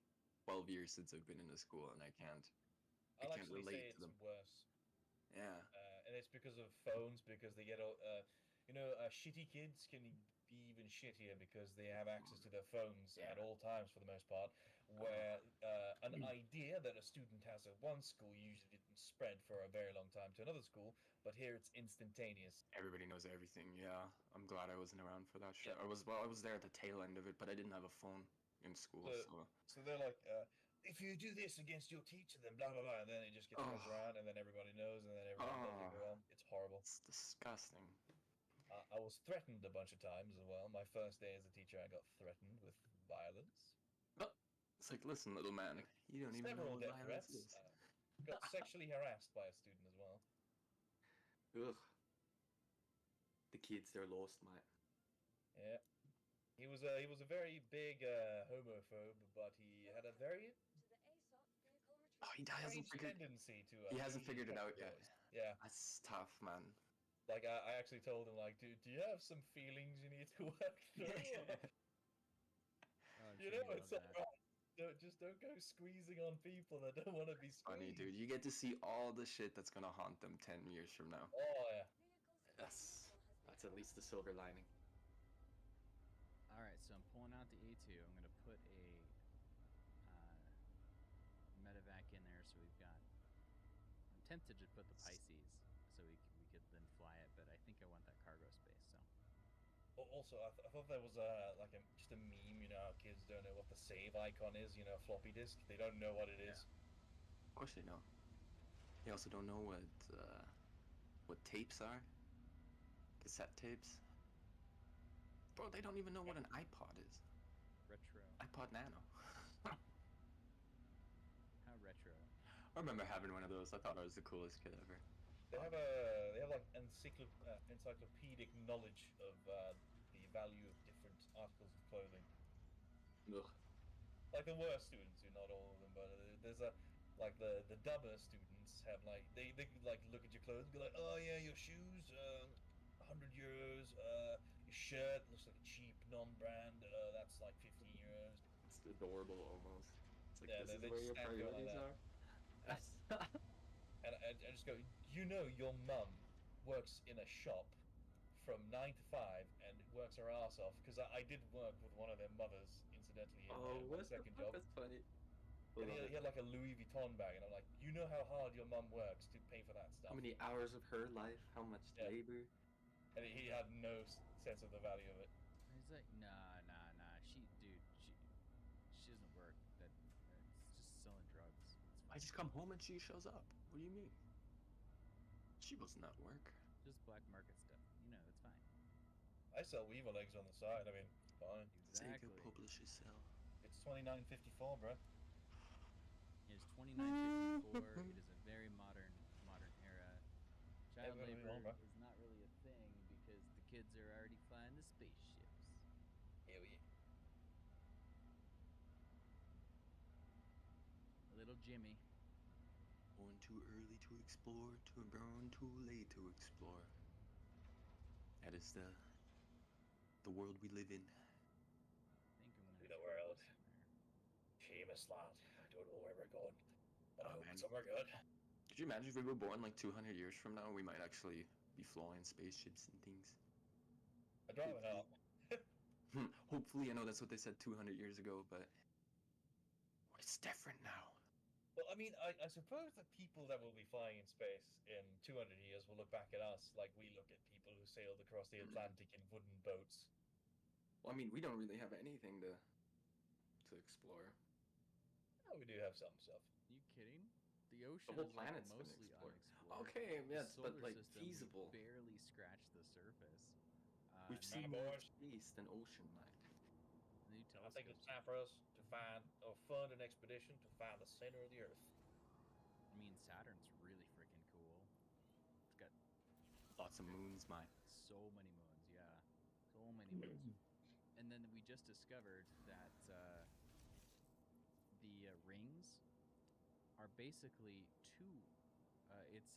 12 years since I've been in a school, and I can't I'll actually say relate to it's them. worse. Yeah. And it's because of phones, because they get, shitty kids can be even shittier because they have access to their phones at Yeah. all times for the most part, where an idea that a student has at one school usually didn't spread for a very long time to another school, but here it's instantaneous. Everybody knows everything. Yeah. I'm glad I wasn't around for that shit. Yeah. I was there at the tail end of it, but I didn't have a phone in school, so. So they're like, if you do this against your teacher, then blah blah blah, and then it just gets goes around, and then everybody knows, and then everyone does it go on. It's horrible. It's disgusting. I was threatened a bunch of times as well. My first day as a teacher, I got threatened with violence. But it's like, listen, little man, you don't even know Several what death violence threats. is. Got sexually harassed by a student as well. Ugh. The kids, they're lost, mate. Yeah. He was a very big homophobe, but he had a very Oh, he hasn't strange figured. tendency to. He hasn't figured it out yet. Yeah. That's tough, man. Like I actually told him, like, do you have some feelings you need to work through? You know, it's alright. Don't go squeezing on people that don't want to be squeezed. Funny, dude. You get to see all the shit that's gonna haunt them 10 years from now. Oh yeah. That's at least the silver lining. All right, so I'm pulling out the A2. I'm gonna put a medevac in there, so we've got. I'm tempted to put the Pisces, so we could then fly it, but I think I want that cargo space. So. Also, I thought there was just a meme. You know, how kids don't know what the save icon is. You know, a floppy disk. They don't know what it is. Of course they know. They also don't know what tapes are. Cassette tapes. Bro, they don't even know what an iPod is. Retro. iPod Nano. How retro. I remember having one of those. I thought I was the coolest kid ever. They have like encyclopedic knowledge of the value of different articles of clothing. Ugh. Like the worst students, not all of them, but there's the dumber students have like they like look at your clothes and be like, oh yeah, your shoes, 100 euros. Your shirt looks like a cheap non-brand. That's like 15 euros. It's adorable almost. It's like, Yeah, this is they where your stand there like priorities that. are. And I just go, you know, your mum works in a shop from 9 to 5 and works her ass off, because I did work with one of their mothers, incidentally, in my second job. That's funny. And he had like a Louis Vuitton bag, and I'm like, you know how hard your mum works to pay for that stuff. How many hours of her life? How much labor? And he had no sense of the value of it. He's like, nah. She doesn't work. It's just selling drugs. I just come home and she shows up. What do you mean? She wasn't at work. Just black market stuff. You know, it's fine. I sell Weaver legs on the side. I mean, fine. Exactly. Take a publish yourself. It's 29.54, bro. It's 2954. It is a very modern era. Child labor is not really a thing because the kids are already flying the spaceships. Hell yeah. Little Jimmy. Born too early to explore, born too late to explore. That is the world we live in. I think I'm gonna See the world. Seamus, lad. I don't know where we're going, but I hope it's somewhere good. Could you imagine if we were born like 200 years from now? We might actually be flying spaceships and things. I'd rather not. Hopefully, I know that's what they said 200 years ago, but it's different now. Well, I mean, I suppose the people that will be flying in space in 200 years will look back at us like we look at people who sailed across the Atlantic in wooden boats. Well, I mean, we don't really have anything to explore. Oh, we do have some stuff. Are you kidding? The ocean whole is like planet's been mostly explored. unexplored. Okay, The yes, but solar like system, feasible. we barely scratched the surface. We've seen more space than ocean life. New I telescopes. think it's time for us to fund an expedition to find the center of the Earth. I mean, Saturn's really freaking cool. It's got lots of moons, man. So many moons, yeah. So many moons. And then we just discovered that the rings are basically two. It's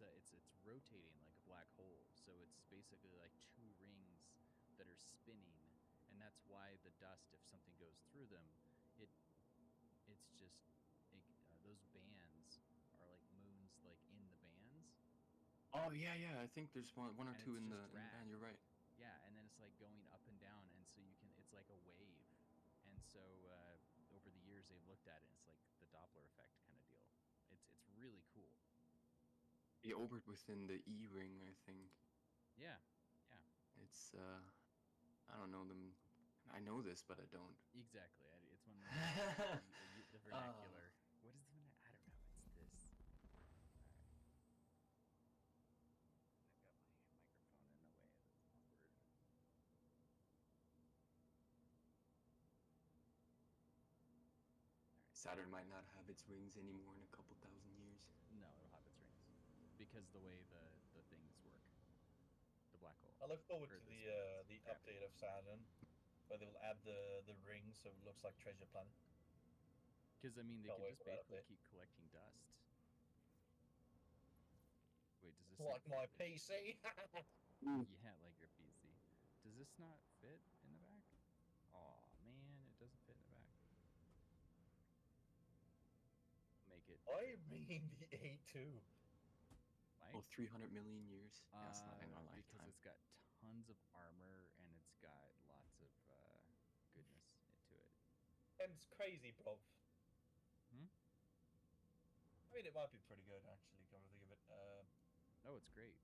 rotating like a black hole, so it's basically like two rings that are spinning, and that's why the dust, if something goes through them, it's just those bands are like moons, like in the bands. Oh yeah. I think there's one or two in the band. You're right. Yeah, and then it's like going up and down, and so it's like a wave. And so over the years they've looked at it, and it's like the Doppler effect kind of deal. It's really cool. They orbit within the E ring, I think. Yeah. It's I don't know them. I know this, but I don't. Exactly. It's one of the vernacular. What is the vernacular? I don't know. It's this. All right. I've got my microphone in the way. That's awkward. All right. Saturn might not have its rings anymore in a couple thousand years. No, it'll have its rings because the way the things work. The black hole. I look forward to the update of Saturn, where they will add the ring so it looks like Treasure Planet. Because I mean, they can just basically keep collecting dust. Wait, does this like my PC? Yeah, like your PC. Does this not fit in the back? Oh man, it doesn't fit in the back. Make it. I mean the A2. Mike? Oh, 300 million years? Yeah, that's not in our lifetime. Because it's got tons of armor and it's got lots of goodness to it. And it's crazy, bro. Hmm? I mean, it might be pretty good, actually, come to think of it. Oh, it's great.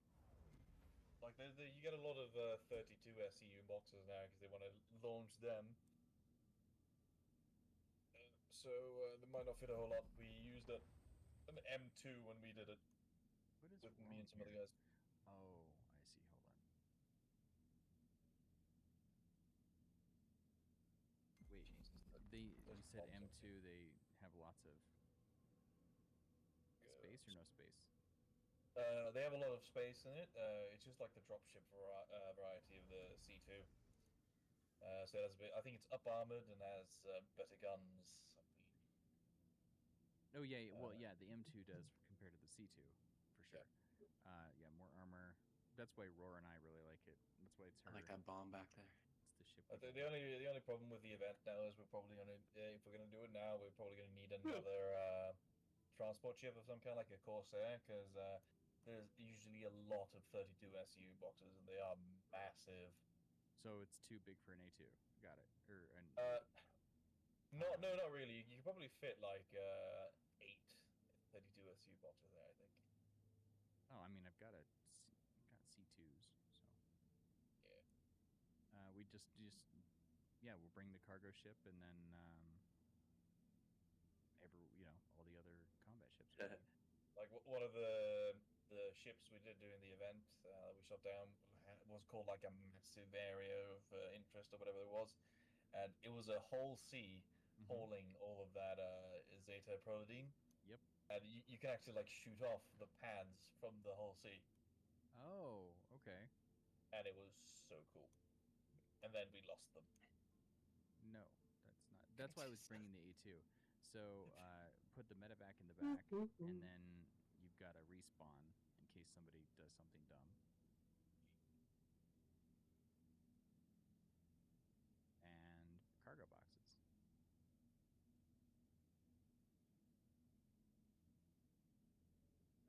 Like, you get a lot of 32 SCU boxes now because they want to launch them. So they might not fit a whole lot. We used an M2 when we did it. What is with me and some other guys. Oh, I see. Hold on. Wait, Jesus, you said M2. They have lots of space or no space? They have a lot of space in it. It's just like the dropship variety of the C2. So it has a bit. I think it's up armored and has better guns. Oh yeah, well yeah, the M2 does compared to the C2, for sure. Yeah, more armor. That's why Roar and I really like it. That's why it's her. I like that bomb back there. It's the ship. The only problem with the event now is we're probably gonna, if we're gonna do it now, we're probably gonna need another transport ship of some kind, like a Corsair, because there's usually a lot of 32 SU boxes and they are massive. So it's too big for an A2. Got it. No, not really. You could probably fit like 8 32 SU boxes there, I think. Oh, I mean, I've got C2s, so yeah. We just we'll bring the cargo ship and then all the other combat ships. Like one of the ships we did during the event we shot down was called like a massive area of interest or whatever it was, and it was a whole sea hauling all of that Zeta Proladine. Yep. And you can actually like shoot off the pads from the whole sea. Oh, okay. And it was so cool. And then we lost them. No, that's not. That's why I was bringing the A2. So put the medevac in the back, and then you've got a respawn in case somebody does something dumb. And cargo boxes.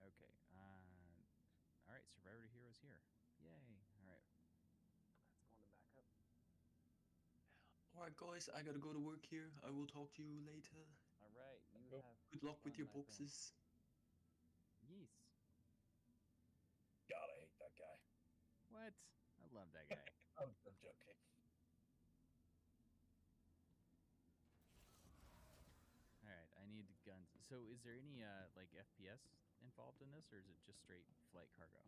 Okay. All right, Survivor to Heroes here. Yay! All right, that's going to back up. All right, guys, I gotta go to work here. I will talk to you later. All right, you Cool. have Good luck with fun, your my friend. boxes. Yes. God, I hate that guy. What? I love that guy. I'm joking. All right, I need guns. So, is there any like FPS involved in this, or is it just straight flight cargo?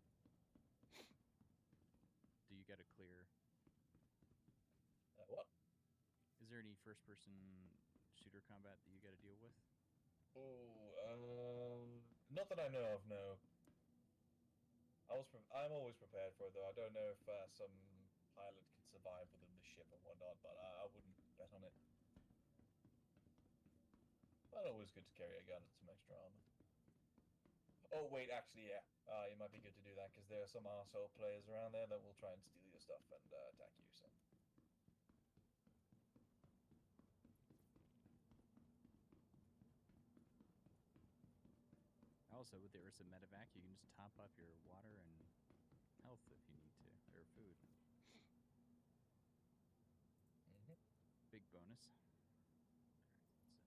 Do you got to clear? What? Is there any first-person shooter combat that you got to deal with? Oh, not that I know of. No. I'm always prepared for it, though. I don't know if some pilot can survive within the ship and whatnot, but I wouldn't bet on it. But always good to carry a gun and some extra armor. Oh, wait, actually, yeah. It might be good to do that, because there are some arsehole players around there that will try and steal your stuff and attack you, so... Also, with the Ursa Medevac, you can just top up your water and health if you need to, or food. Big bonus. Alright,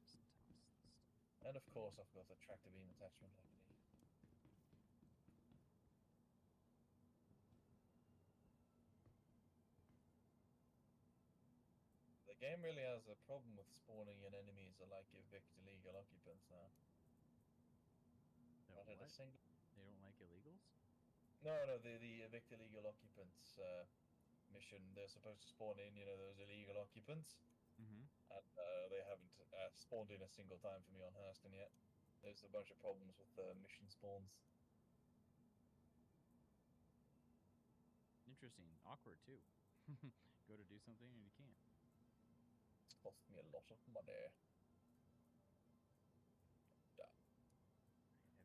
so let's just toss this stuff. And of course, I've got the tractor beam attachment like I need. The game really has a problem with spawning in enemies that like evict illegal occupants now. What? They don't like illegals? No, the evict illegal occupants mission. They're supposed to spawn in, those illegal occupants. Mm-hmm. And they haven't spawned in a single time for me on Hurston yet. There's a bunch of problems with mission spawns. Interesting. Awkward, too. Go to do something and you can't. It's cost me a lot of money.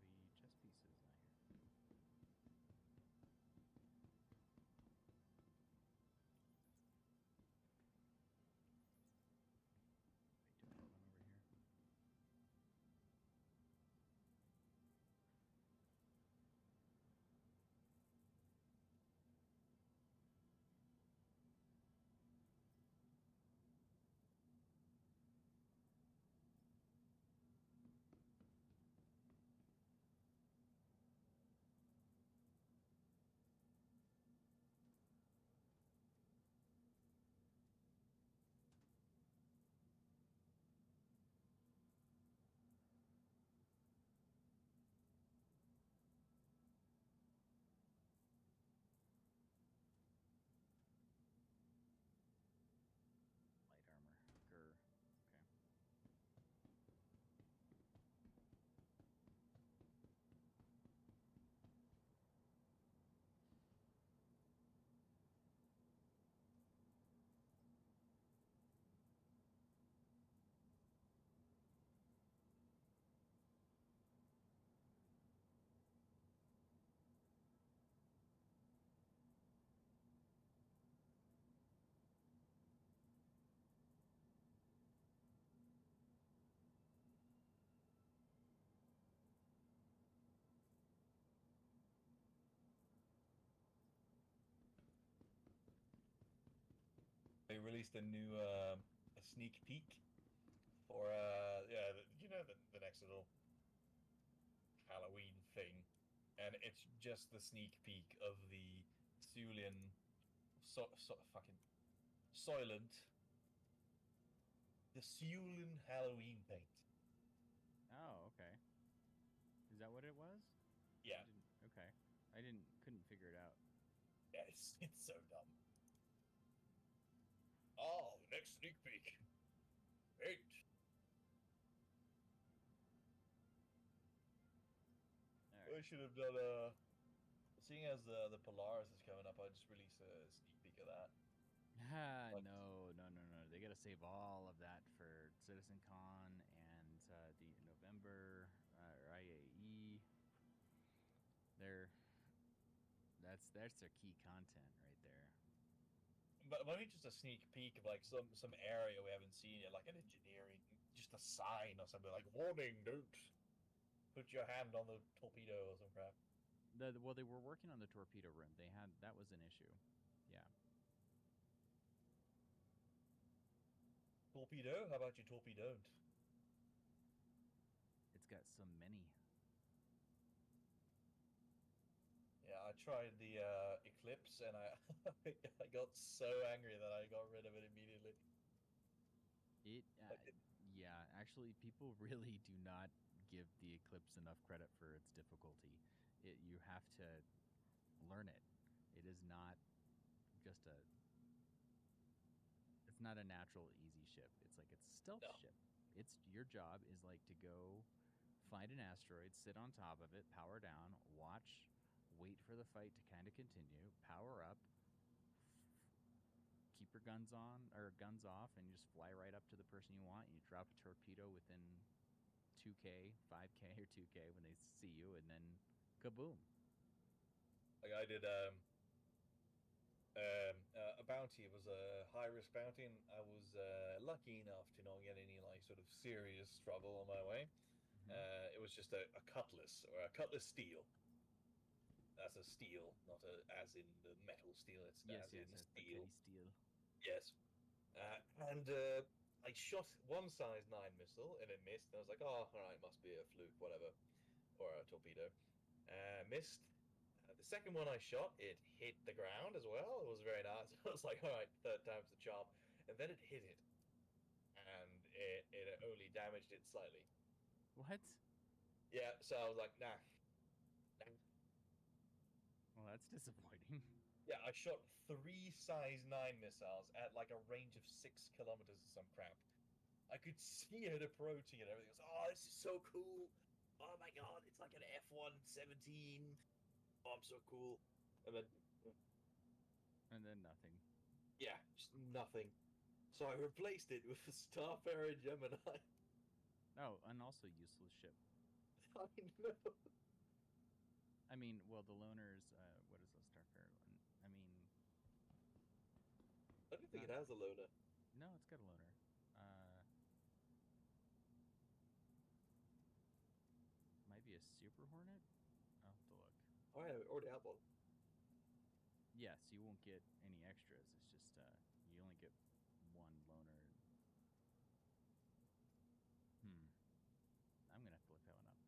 Heavy chest pieces out here. Wait, do I have one over here? Light armor. Grr. Okay. They released a new a sneak peek for the next little Halloween thing, and it's just the sneak peek of the Thulian fucking Soylent, the Thulian Halloween paint. Oh, okay. Is that what it was? Yeah. Okay. Couldn't figure it out. Yeah, it's so dumb. Oh, the next sneak peek. Paint. Right. I should have done seeing as the Polaris is coming up, I just released a sneak peek of that. No. They got to save all of that for CitizenCon and the November or IAE. That's their key content right there. But maybe just a sneak peek of like some area we haven't seen yet, like an engineering, just a sign or something like "Warning, don't put your hand on the torpedo" or some crap. Well, they were working on the torpedo room. That was an issue. Yeah. Torpedo? How about you torpedoed? It's got so many. Yeah, I tried the Eclipse, and I I got so angry that I got rid of it immediately. Yeah, actually, people really do not give the Eclipse enough credit for its difficulty. You have to learn it. It is not just it's not a natural easy ship. It's like it's stealth ship. It's your job is like to go find an asteroid, sit on top of it, power down, watch, wait for the fight to kind of continue, power up, keep your guns on or guns off, and you just fly right up to the person you want. And you drop a torpedo within 2K, 5K, or 2K when they see you, and then kaboom. Like I did a bounty. It was a high risk bounty, and I was lucky enough to not get any like sort of serious trouble on my way. It was just a cutlass or a cutlass steel. That's a steel, not as in the metal steel. It's as in steel. Steel. Yes. And I shot one size 9 missile, and it missed. And I was like, oh, all right, must be a fluke, whatever, or a torpedo. Missed. The second one I shot, it hit the ground as well. It was very nice. I was like, all right, third time's the charm. And then it hit it, and it only damaged it slightly. What? Yeah, so I was like, nah. Well, that's disappointing. Yeah, I shot 3 size 9 missiles at like a range of 6 kilometers or some crap. I could see it approaching and everything. I was, oh, this is so cool. Oh my god, it's like an F-117. Oh, I'm so cool. And then nothing. Yeah, just nothing. So I replaced it with a Starfarer Gemini. Oh, and also useless ship. I know. I mean, well, the loaners, what is a Starfarer one? I mean... I don't think it has a loaner. No, it's got a loaner. Might be a Super Hornet? I'll have to look. Oh, yeah, we already have one. Yes, you won't get any extras. It's just, you only get one loaner. I'm gonna have to look that one up.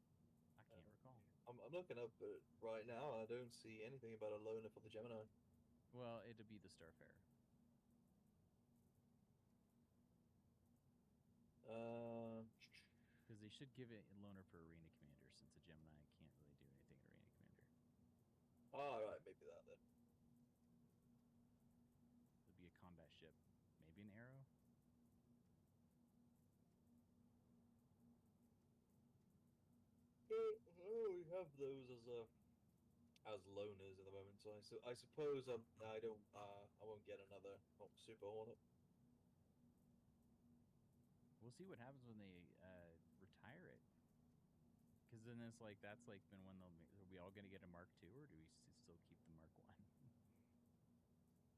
I can't recall. I'm looking up it right now. I don't see anything about a loaner for the Gemini. Well, it'd be the Starfarer. Because they should give it a loaner for Arena Commander, since a Gemini can't really do anything at Arena Commander. Oh, right, maybe that then. It'd be a combat ship. Maybe an Arrow? We have those as loaners at the moment, so I suppose I won't get another Super Hornet. We'll see what happens when they retire it. Because then it's like, that's like been when are we all going to get a Mark II, or do we still keep the Mark I?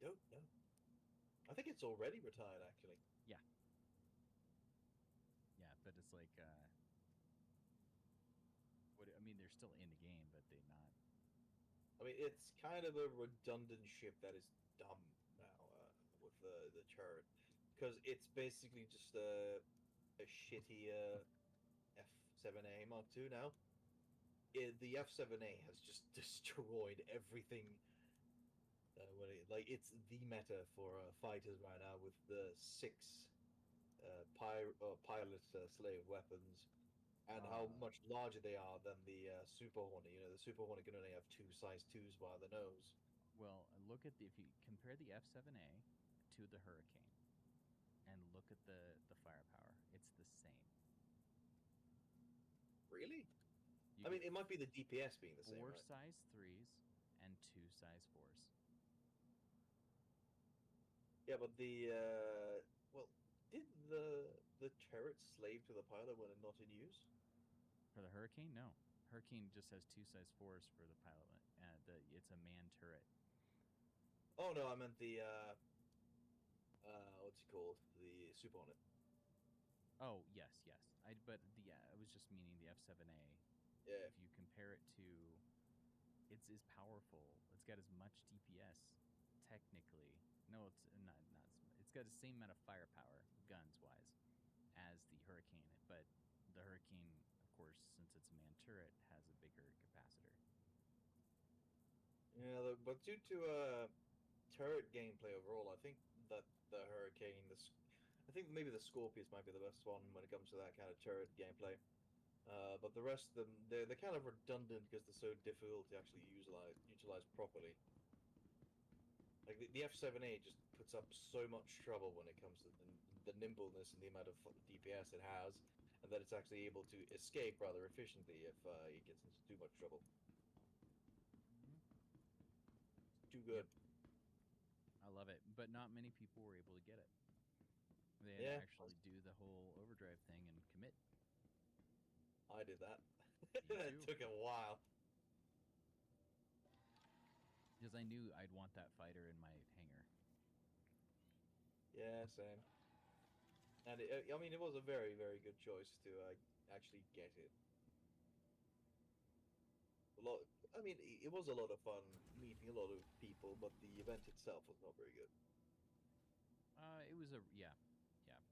Don't know. I think it's already retired, actually. Yeah. Yeah, but it's like, I mean, they're still in the game, but they're not. I mean, it's kind of a redundant ship that is dumb now with the turret, because it's basically just a shitty F7A Mark II now. The F7A has just destroyed everything. It's the meta for fighters right now with the 6 pilot slave weapons, and how much larger they are than the Super Hornet. You know, the Super Hornet can only have 2 size 2s by the nose. Well, look at if you compare the F7A to the Hurricane, and look at the firepower, it's the same. Really? I mean, it might be the DPS being the same, 4 right? size 3s and 2 size 4s. Yeah, but did the turret slave to the pilot when it not in use? For the Hurricane, no. Hurricane just has 2 size 4s for the pilot. It's a man turret. Oh no, I meant the what's it called? The Super Hornet. Oh yes. I was just meaning the F7A. Yeah. If you compare it to it's as powerful. It's got as much DPS, technically. No, it's not. It's got the same amount of firepower, guns wise, as the Hurricane. But the Hurricane, of course, since it's a man turret, has a bigger capacitor. Yeah, but due to turret gameplay overall, I think that the Hurricane, I think maybe the Scorpius might be the best one when it comes to that kind of turret gameplay. But the rest of them, they're kind of redundant because they're so difficult to actually utilize properly. Like the F7A just puts up so much trouble when it comes to the nimbleness and the amount of DPS it has, and that it's actually able to escape rather efficiently if it gets into too much trouble. Too good. Yep. I love it, but not many people were able to get it. They had to Yeah. actually do the whole overdrive thing and commit. I did that. Me too. It took a while. Because I knew I'd want that fighter in my hangar. Yeah, same. And I mean, it was a very, very good choice to actually get it. I mean, it was a lot of fun meeting a lot of people, but the event itself was not very good. It was yeah.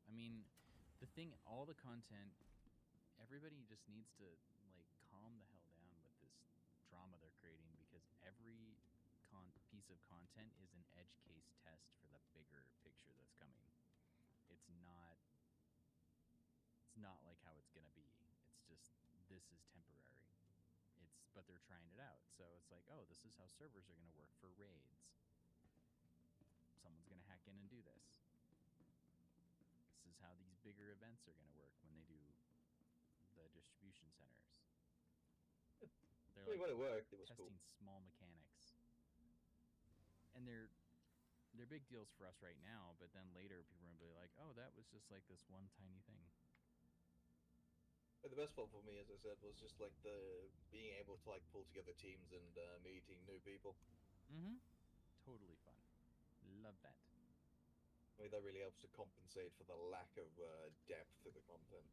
I mean, the thing, all the content, everybody just needs to like calm the hell down with this drama they're creating, because every piece of content is an edge case test for the bigger picture that's coming. It's not like how it's gonna be. It's just, this is temporary. But they're trying it out. So it's like, oh, this is how servers are gonna work for raids. Someone's gonna hack in and do this. This is how these bigger events are gonna work when they do the distribution centers. They're like when it worked, it was testing cool. small mechanics. And they're big deals for us right now, but then later people are going to be like, oh, that was just like this one tiny thing. But the best part for me, as I said, was just like the being able to like pull together teams and meeting new people. Mm-hmm. Totally fun. Love that. I mean, that really helps to compensate for the lack of depth of the content.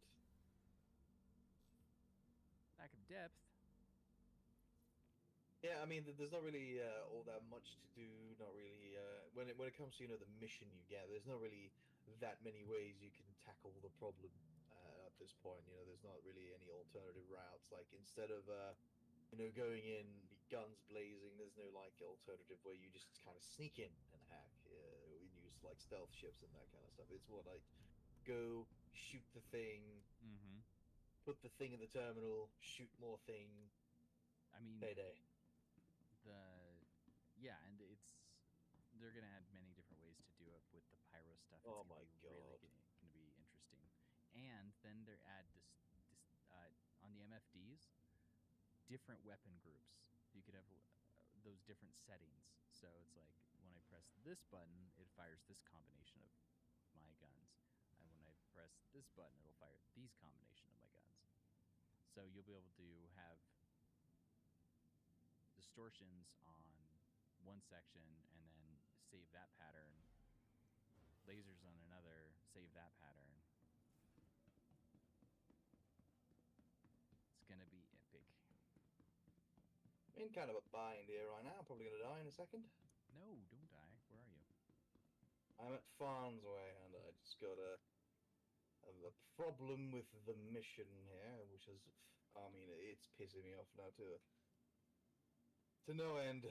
Lack of depth? Yeah, I mean, there's not really all that much to do. Not really. When it comes to the mission you get, there's not really that many ways you can tackle the problem at this point. There's not really any alternative routes. Like instead of going in guns blazing, there's no like alternative where you just kind of sneak in and hack. We use like stealth ships and that kind of stuff. It's more like go shoot the thing, put the thing in the terminal, shoot more thing. I mean, payday. And they're gonna add many different ways to do it with the pyro stuff. It's Oh gonna my be really gonna be interesting. And then they add this on the MFDs, different weapon groups. You could have those different settings. So it's like when I press this button, it fires this combination of my guns, and when I press this button, it'll fire these combination of my guns. So you'll be able to have distortions on one section and then save that pattern, lasers on another, save that pattern. It's gonna be epic. I'm in kind of a bind here right now. I'm probably going to die in a second. No, don't die. Where are you? I'm at Farnsway, and I just got a problem with the mission here, which is, I mean, it's pissing me off now to no end.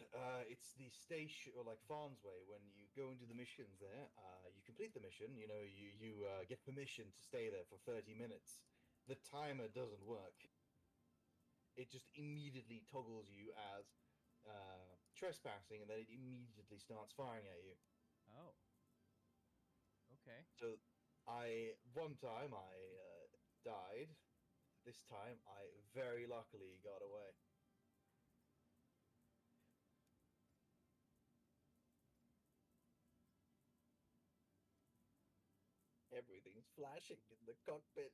It's the station, or like Farnsway, when you go into the missions there, you complete the mission, you get permission to stay there for 30 minutes. The timer doesn't work. It just immediately toggles you as trespassing, and then it immediately starts firing at you. Oh. Okay. So, one time I died. This time I very luckily got away. Everything's flashing in the cockpit.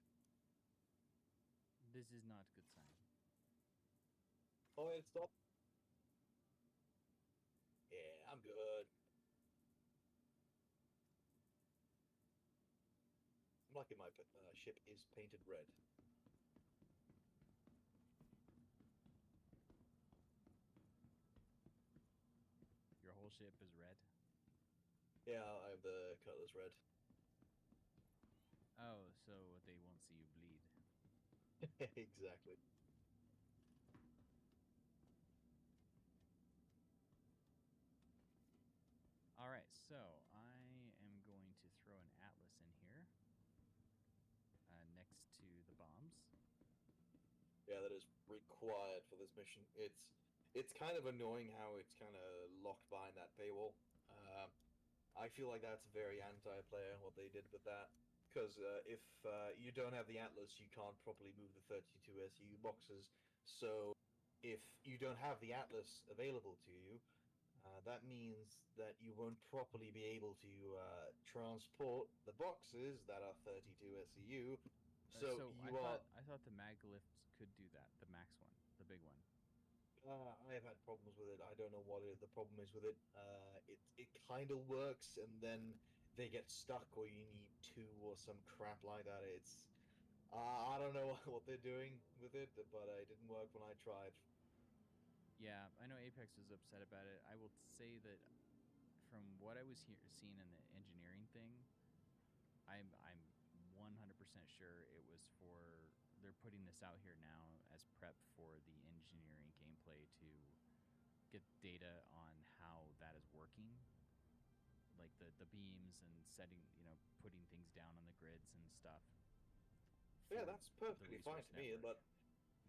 This is not a good sign. Oh, it stopped. Yeah, I'm good. I'm lucky my ship is painted red. purple ship is red. Yeah, I have the Cutlass red. Oh, so they won't see you bleed. Exactly. All right, so I am going to throw an atlas in here next to the bombs. Yeah, that is required for this mission. It's kind of annoying how it's kind of locked behind that paywall. I feel like that's very anti-player what they did with that, because if you don't have the Atlas, you can't properly move the 32 SU boxes. So if you don't have the Atlas available to you, that means that you won't properly be able to transport the boxes that are 32 SEU. So I you are. thought the mag lift could do that. The max one, the big one. I have had problems with it. I don't know what the problem is with it. It kind of works, and then they get stuck, or you need two, or some crap like that. It's I don't know what they're doing with it, but it didn't work when I tried. Yeah, I know Apex was upset about it. I will say that from what I was seeing in the engineering thing, I'm 100% sure it was for they're putting this out here now as prep for the engineering gameplay to get data on how that is working, like the beams and setting, putting things down on the grids and stuff. Yeah, For that's the perfectly fine resource to me. network.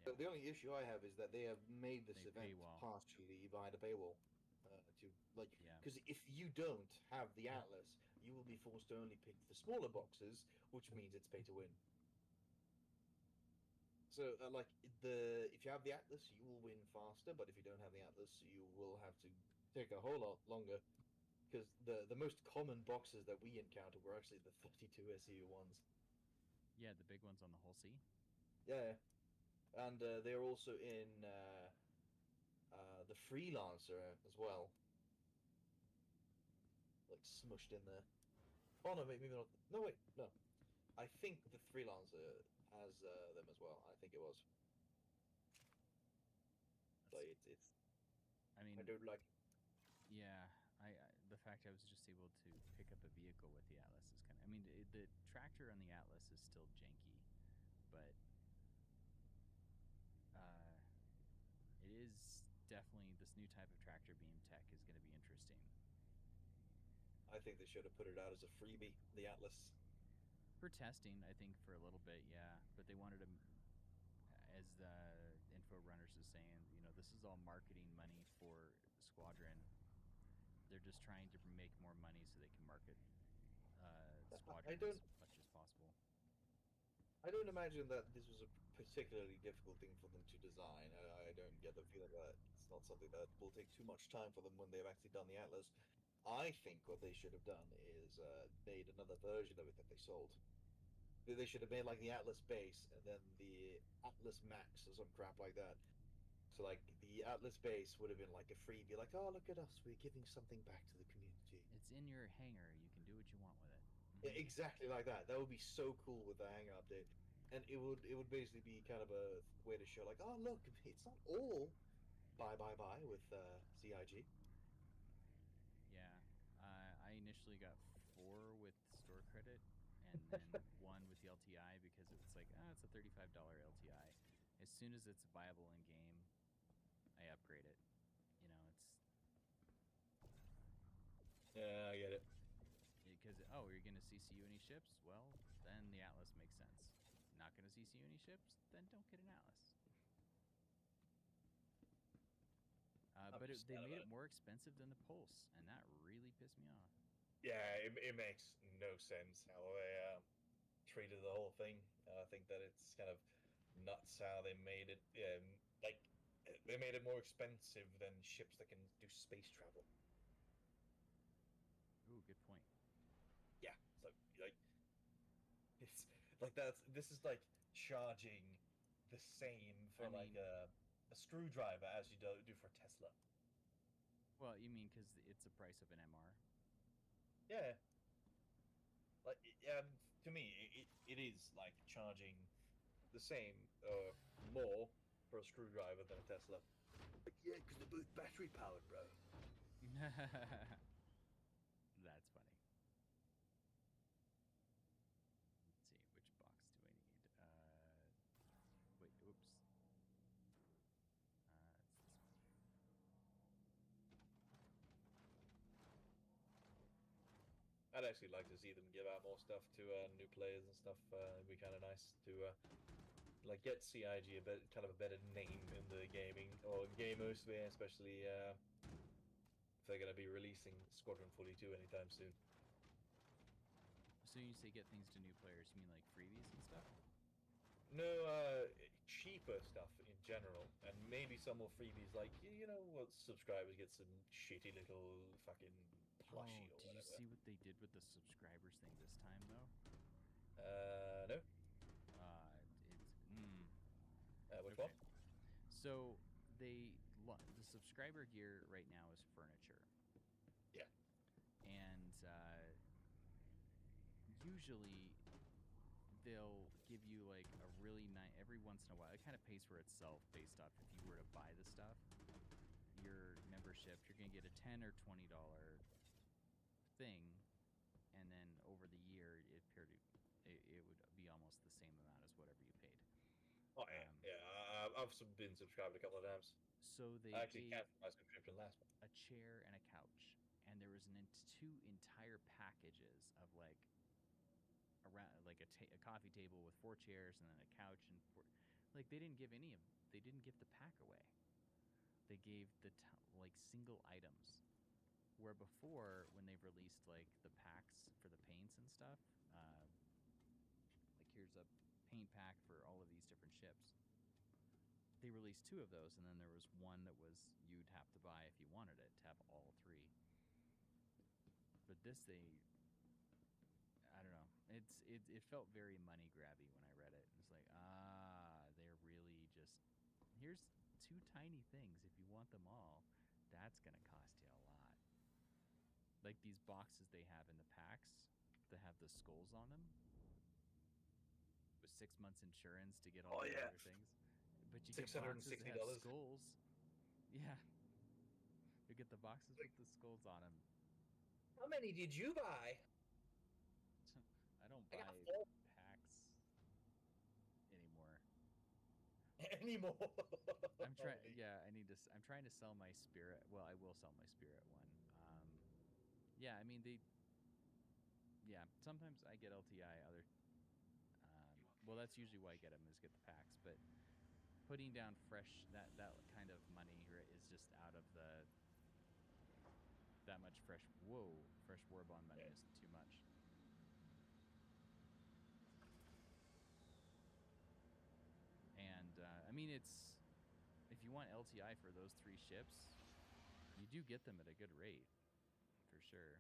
But Yeah, the only issue I have is that they have made this they event paywall. partially behind a paywall. To like, Yeah. because if you don't have the Atlas, you will be forced to only pick the smaller boxes, which means it's pay to win. So, like if you have the Atlas, you will win faster. But if you don't have the Atlas, you will have to take a whole lot longer. Because the most common boxes that we encountered were actually the 32 SEU ones. Yeah, the big ones on the whole sea. Yeah, and they're also in the Freelancer as well, like smushed in there. Oh no, maybe not. No, wait, no. I think the Freelancer has them as well. I think it was. But it's. I I mean, don't like. yeah, the fact I was just able to pick up a vehicle with the Atlas is kind of. I mean, the tractor on the Atlas is still janky, but it is definitely this new type of tractor beam tech is going to be interesting. I think they should have put it out as a freebie. The Atlas. For testing, I think for a little bit, yeah, but they wanted to, as the info runners is saying, this is all marketing money for Squadron. They're just trying to make more money so they can market I Squadron don't. as much as possible. I don't imagine that this was a particularly difficult thing for them to design. I don't get the feeling that it's not something that will take too much time for them when they've actually done the Atlas. I think what they should have done is made another version of it that they sold. They should have made like the Atlas base and then the Atlas Max or some crap like that. So like the Atlas base would have been like a freebie, like, oh look at us, we're giving something back to the community. It's in your hangar. You can do what you want with it. Yeah, exactly like that. That would be so cool with the hangar update. And it would basically be kind of a way to show like, oh look, it's not all bye with CIG. Yeah. I initially got 4 with store credit and then 1 with the LTI because it's like, it's a $35 LTI. As soon as it's viable in game, I upgrade it. It's Yeah, I get it. because, you're going to CCU any ships? Well, then the Atlas makes sense. Not going to CCU any ships? Then don't get an Atlas. But they made it more expensive than the Pulse, and that really pissed me off. Yeah, it makes no sense how they treated the whole thing. I think that it's kind of nuts how they made it. Like they made it more expensive than ships that can do space travel. Ooh, good point. Yeah, so like it's like this is like charging the same for a screwdriver as you do for Tesla. Well, you mean because it's the price of an MR? Yeah, like to me it is like charging the same or more for a screwdriver than a Tesla. Like, yeah, because they're both battery powered, bro. That's funny. Let's see, which box do I need? Wait, oops. It's this one. I'd actually like to see them give out more stuff to new players and stuff. It'd be kind of nice to like get CIG a bit, kind of a better name in the gaming or gamosphere, especially if they're going to be releasing Squadron 42 anytime soon. So you say get things to new players, you mean like freebies and stuff? No, cheaper stuff in general, and maybe some more freebies, like, you know what, subscribers get some shitty little fucking plushie or did whatever. you see what they did with the subscribers thing this time, though? No. Which one? So the subscriber gear right now is furniture. Yeah. And usually they'll give you like a really nice, every once in a while, it kind of pays for itself based off if you were to buy the stuff. Your membership, you're going to get a $10 or $20 thing, and then over the year, it would be almost the same amount as whatever you paid. Oh, yeah. I've been subscribed a couple of times. So they actually canceled my subscription last month. A chair and a couch, and there was two entire packages of like around like a coffee table with 4 chairs and then a couch and like they didn't give the pack away. They gave the like single items, where before when they've released like the packs for the paints and stuff, like here's a paint pack for all of these different ships. They released 2 of those, and then there was one that was you'd have to buy if you wanted it to have all 3. But this, I don't know. It felt very money grabby when I read it. It's like, they're really just, here's 2 tiny things. If you want them all, that's gonna cost you a lot. Like these boxes they have in the packs that have the skulls on them, with 6 months insurance to get all the other things. But you get boxes that have skulls. Yeah. You get the boxes with the skulls on them. How many did you buy? I don't buy packs anymore. I'm trying. Yeah, I'm trying to sell my Spirit. Well, I will sell my Spirit one. Yeah, I mean Yeah, sometimes I get LTI. Other. Well, that's usually why I get them, is get the packs. But putting down fresh that kind of money is just out of that much fresh war bond money is too much. And I mean, it's, if you want LTI for those 3 ships, you do get them at a good rate, for sure.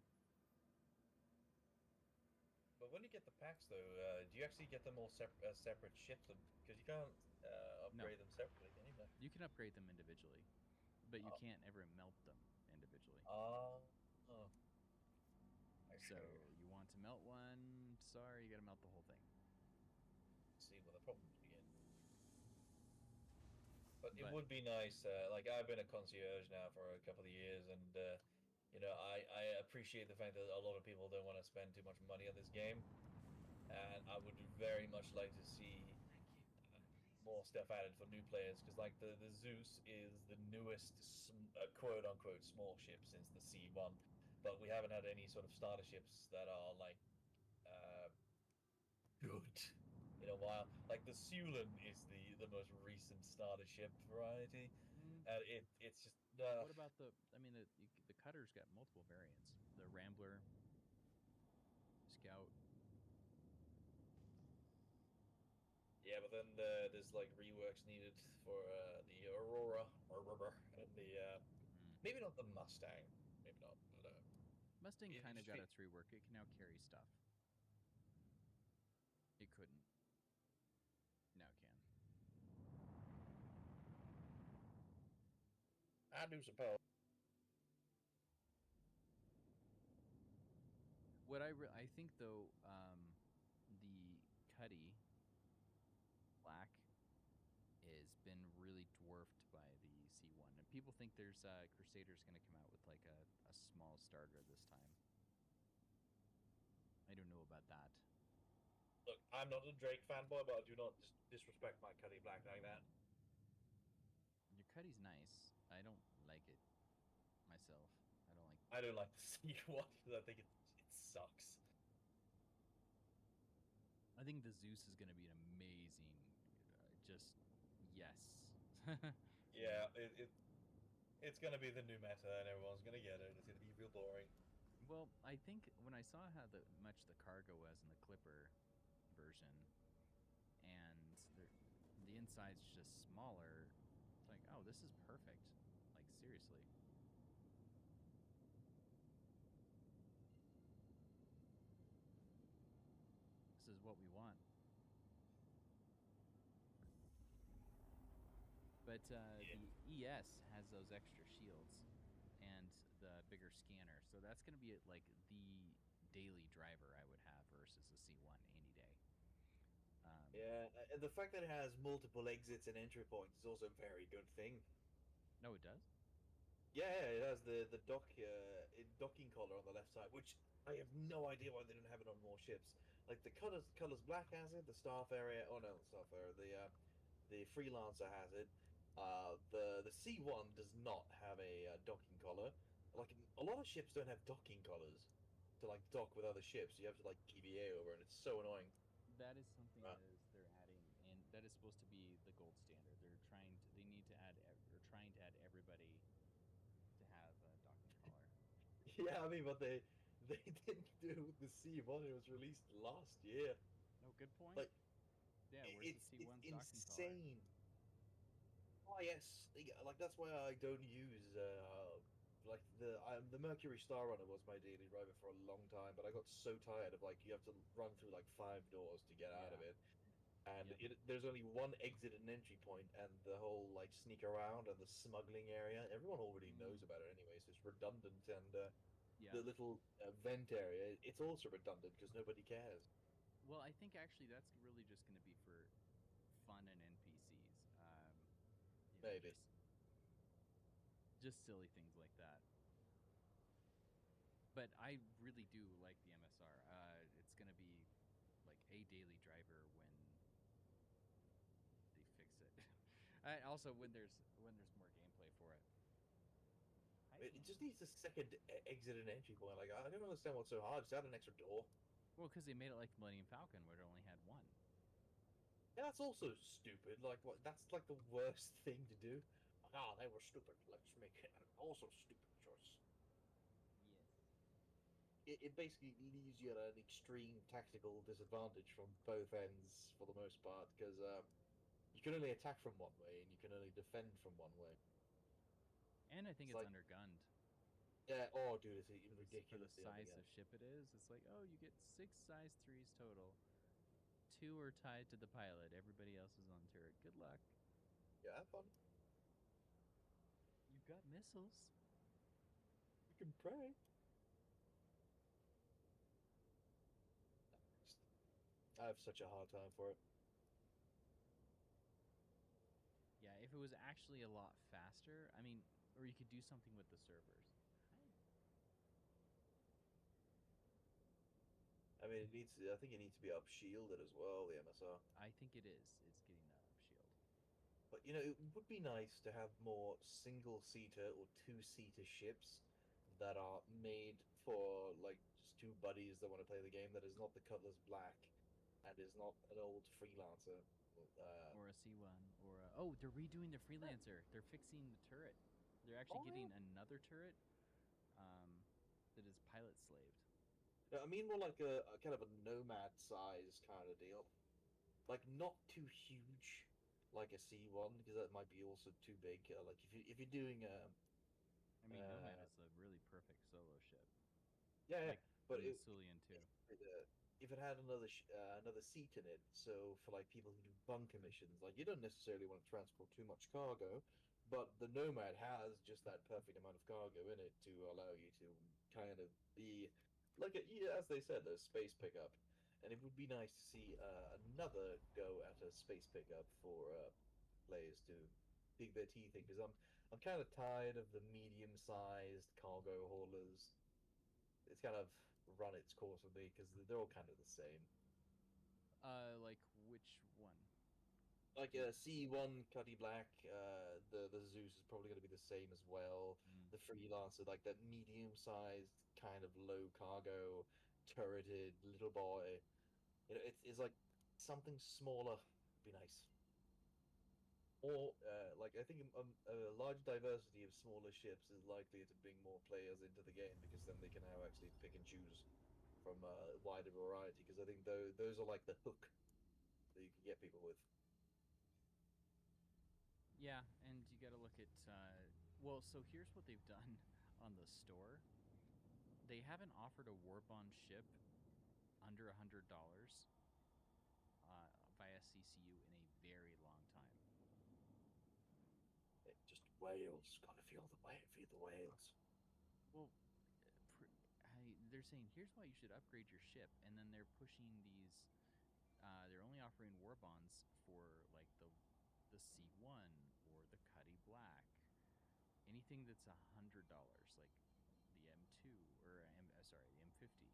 But when you get the packs, though, do you actually get them all separate ships? Because you can't upgrade them separately, can you? You can upgrade them individually, but you can't ever melt them individually. So you want to melt one? Sorry, you got to melt the whole thing. See where the problems begin. But it would be nice. Like, I've been a concierge now for a couple of years, and you know, I appreciate the fact that a lot of people don't want to spend too much money on this game, and I would very much like to see more stuff added for new players, because like the Zeus is the newest quote unquote small ship since the C1, but we haven't had any sort of starter ships that are like good in a while. Like the Sulan is the most recent starter ship variety, and it's just. What about the Cutter's got multiple variants. The Rambler, Scout. Yeah, but then there's like reworks needed for the Aurora and the maybe not the Mustang, maybe not. But Mustang kind of got its rework. It can now carry stuff. It couldn't. Now it can. I do suppose. What I think though, the Cuddy Black has been really dwarfed by the C1. people think there's Crusader's going to come out with like a small starter this time. I don't know about that. Look, I'm not a Drake fanboy, but I do not disrespect my Cuddy Black like that. Your Cuddy's nice. I don't like it myself. I don't like. I don't like the C1 because I think it sucks. I think the Zeus is going to be an amazing. Just yes. Yeah, it's going to be the new meta, and everyone's going to get it. It's going to be real boring. Well, I think when I saw how much the cargo was in the Clipper version, and the inside's just smaller, it's like, oh, this is perfect. Like, seriously. This is what we want. But the ES has those extra shields and the bigger scanner. So that's going to be like the daily driver I would have versus a C1 any day. Yeah, and the fact that it has multiple exits and entry points is also a very good thing. No, it does? Yeah, it has the docking collar on the left side, which I have no idea why they don't have it on more ships. Like the colors black has it, the staff area. Oh no, the staff area. The freelancer has it. The C1 does not have a docking collar. Like a lot of ships don't have docking collars to like dock with other ships. You have to like GBA over, and it's so annoying. That is something that they're adding, and that is supposed to be the gold standard. They need to add, or trying to add everybody to have a docking collar. Yeah, I mean, but they didn't do the C1. It was released last year. No, good point. Like, yeah, where's the C1's docking insane. Collar? Oh yes, like that's why I don't use like the Mercury Star Runner was my daily driver for a long time, but I got so tired of like you have to run through like 5 doors to get out of it, and there's only one exit and entry point, and the whole like sneak around and the smuggling area, everyone already knows about it anyway, so it's redundant, and the little vent area, it's also redundant because nobody cares. Well, I think actually that's really just going to be for fun and NPCs. Maybe. Just silly things like that. But I really do like the MSR. It's going to be like a daily driver when they fix it. Also, when there's more gameplay for it. It just needs a second exit and entry point. Like I don't understand what's so hard. Just add an extra door. Well, because they made it like Millennium Falcon, where it only had one. Yeah, that's also stupid. Like, what? That's like the worst thing to do. Ah, they were stupid. Let's make it an also stupid choice. Yes. It basically leaves you at an extreme tactical disadvantage from both ends for the most part, because you can only attack from one way and you can only defend from one way. And I think it's like, undergunned. Yeah. Oh, dude, it's ridiculous. For the size of ship it is. It's like, oh, you get 6 size 3s total. 2 are tied to the pilot. Everybody else is on turret. Good luck. Yeah, have fun. You've got missiles. You can pray. I have such a hard time for it. Yeah, if it was actually a lot faster, I mean, or you could do something with the servers. I mean, it needs. I think it needs to be up shielded as well. The MSR. I think it is. It's getting that up shield. But you know, it would be nice to have more single-seater or two-seater ships that are made for like just two buddies that want to play the game. That is not the Cutlass Black, and is not an old freelancer. Or a C1, or a, oh, they're redoing the freelancer. They're fixing the turret. They're actually getting another turret that is pilot slaved. I mean, more like a kind of a nomad size kind of deal, like not too huge, like a C1, because that might be also too big. Like if you're doing I mean, nomad is a really perfect solo ship. Yeah, like but Masulian too. If it had another seat in it, so for like people who do bunker missions, like you don't necessarily want to transport too much cargo, but the Nomad has just that perfect amount of cargo in it to allow you to kind of be like as they said, a space pickup, and it would be nice to see another go at a space pickup for players to dig their teeth in, because I'm kind of tired of the medium-sized cargo haulers. It's kind of run its course with me because they're all kind of the same. Like which one? Like a C1 Cuddy Black, the Zeus is probably going to be the same as well. Mm. The Freelancer, like that medium-sized kind of low cargo, turreted little boy. You know, it's like something smaller would be nice. Or like I think a large diversity of smaller ships is likely to bring more players into the game because then they can now actually pick and choose from a wider variety. Because I think those are like the hook that you can get people with. Yeah, and you got to look at. Well, so here's what they've done on the store. They haven't offered a Warbond ship under $100 via CCU in a very long time. Just whales, gotta feel the whales. Well, they're saying here's why you should upgrade your ship, and then they're pushing these. They're only offering war bonds for like the C1 or the Cuddy Black, anything that's $100, like the M2 or the M50.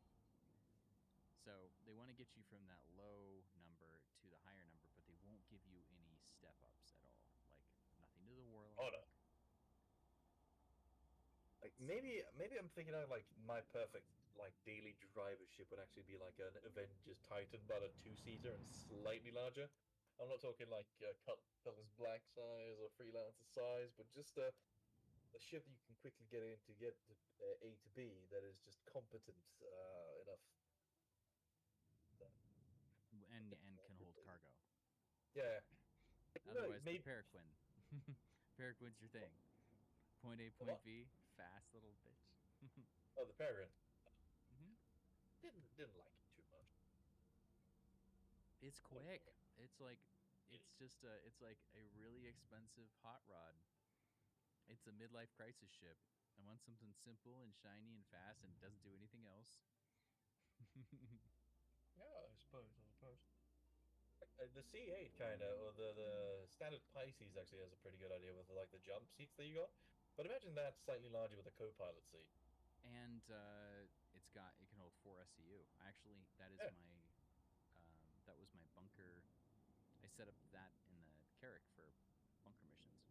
So they want to get you from that low number to the higher number, but they won't give you any step ups at all. Like nothing to the Warlock. Oh no. Like maybe I'm thinking of like my perfect like daily driver ship would actually be like an Avengers Titan, but a 2-seater and slightly larger. I'm not talking like Cutlass Black size or Freelancer size, but just a ship that you can quickly get in to get to A to B that is just competent enough. And can hold cargo. Yeah. Otherwise, maybe... the Paraquin. Paraquin's your thing. Point A, point B, fast little bitch. Oh, the Peregrine. Mm-hmm. Didn't like it too much. It's quick. It's like it's like a really expensive hot rod. It's a midlife crisis ship. I want something simple and shiny and fast and doesn't do anything else. Yeah, I suppose. The C8 kind of, or the standard Pisces actually has a pretty good idea with like the jump seats that you got. But imagine that slightly larger with a co-pilot seat. And it can hold 4 SCU. Actually, that is Yeah. that was my bunker. I set up that in the Carrack for bunker missions.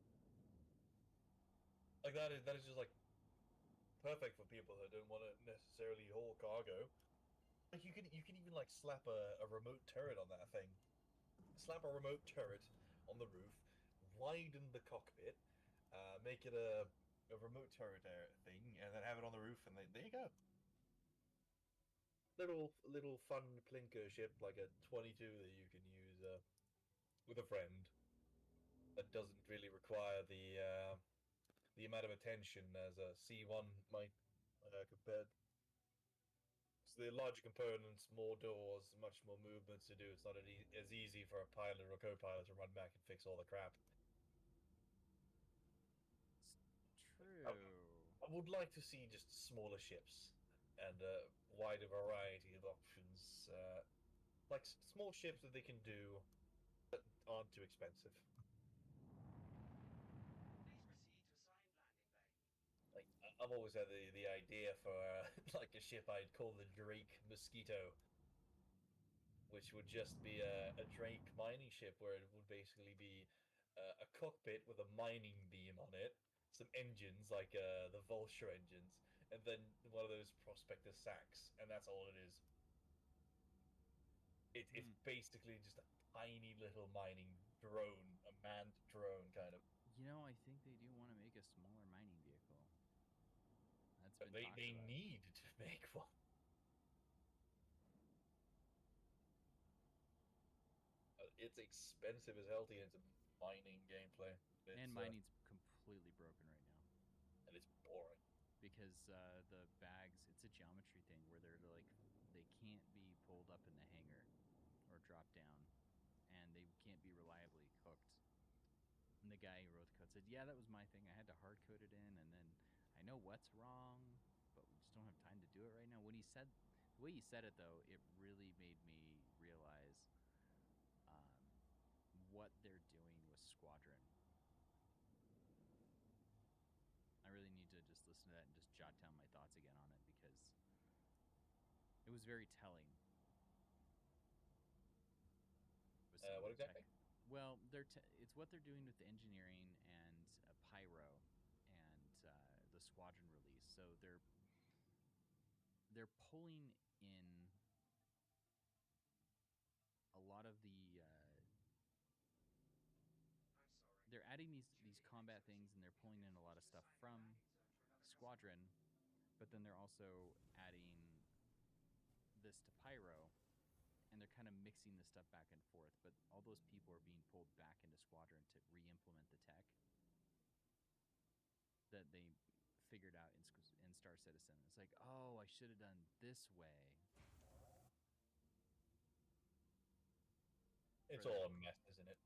Like that is just like perfect for people that don't want to necessarily haul cargo. Like you can even like slap a remote turret on that thing. Slap a remote turret on the roof, widen the cockpit, make it a remote turret thing, and then have it on the roof, and there you go. Little fun plinker ship like a 22 that you can use with a friend. That doesn't really require the amount of attention as a C1 might compared. So the larger components, more doors, much more movements to do. It's not as easy for a pilot or a co-pilot to run back and fix all the crap. It's true. I would like to see just smaller ships and a wider variety of options. Like small ships that they can do that aren't too expensive. Like I've always had the idea for like a ship I'd call the Drake Mosquito, which would just be a Drake mining ship where it would basically be a cockpit with a mining beam on it, some engines like the Vulture engines, and then one of those Prospector sacks, and that's all it is. It's basically just a tiny little mining drone, a manned drone kind of. You know, I think they do want to make a smaller mining vehicle. That's been They talked about. need to make one. It's expensive as hell to get into mining gameplay. And mining's completely broken right now. And it's boring. Because the bags, it's a geometry thing where they can't be pulled up in the hangar or dropped down, and they can't be reliably cooked. And the guy who wrote the code said, yeah, that was my thing. I had to hard code it in, and then I know what's wrong, but we just don't have time to do it right now. When he said, the way he said it, though, it really made me realize what they're doing with Squadron. that and just jot down my thoughts again on it because it was very telling. What exactly? Well, it's what they're doing with the engineering and Pyro and the squadron release. So they're pulling in a lot of the. They're adding these combat things, and they're pulling in a lot of stuff from Squadron, but then they're also adding this to Pyro, and they're kind of mixing the stuff back and forth. But all those people are being pulled back into Squadron to re-implement the tech that they figured out in Star Citizen. It's like, oh, I should have done this way. It's all a mess, isn't it?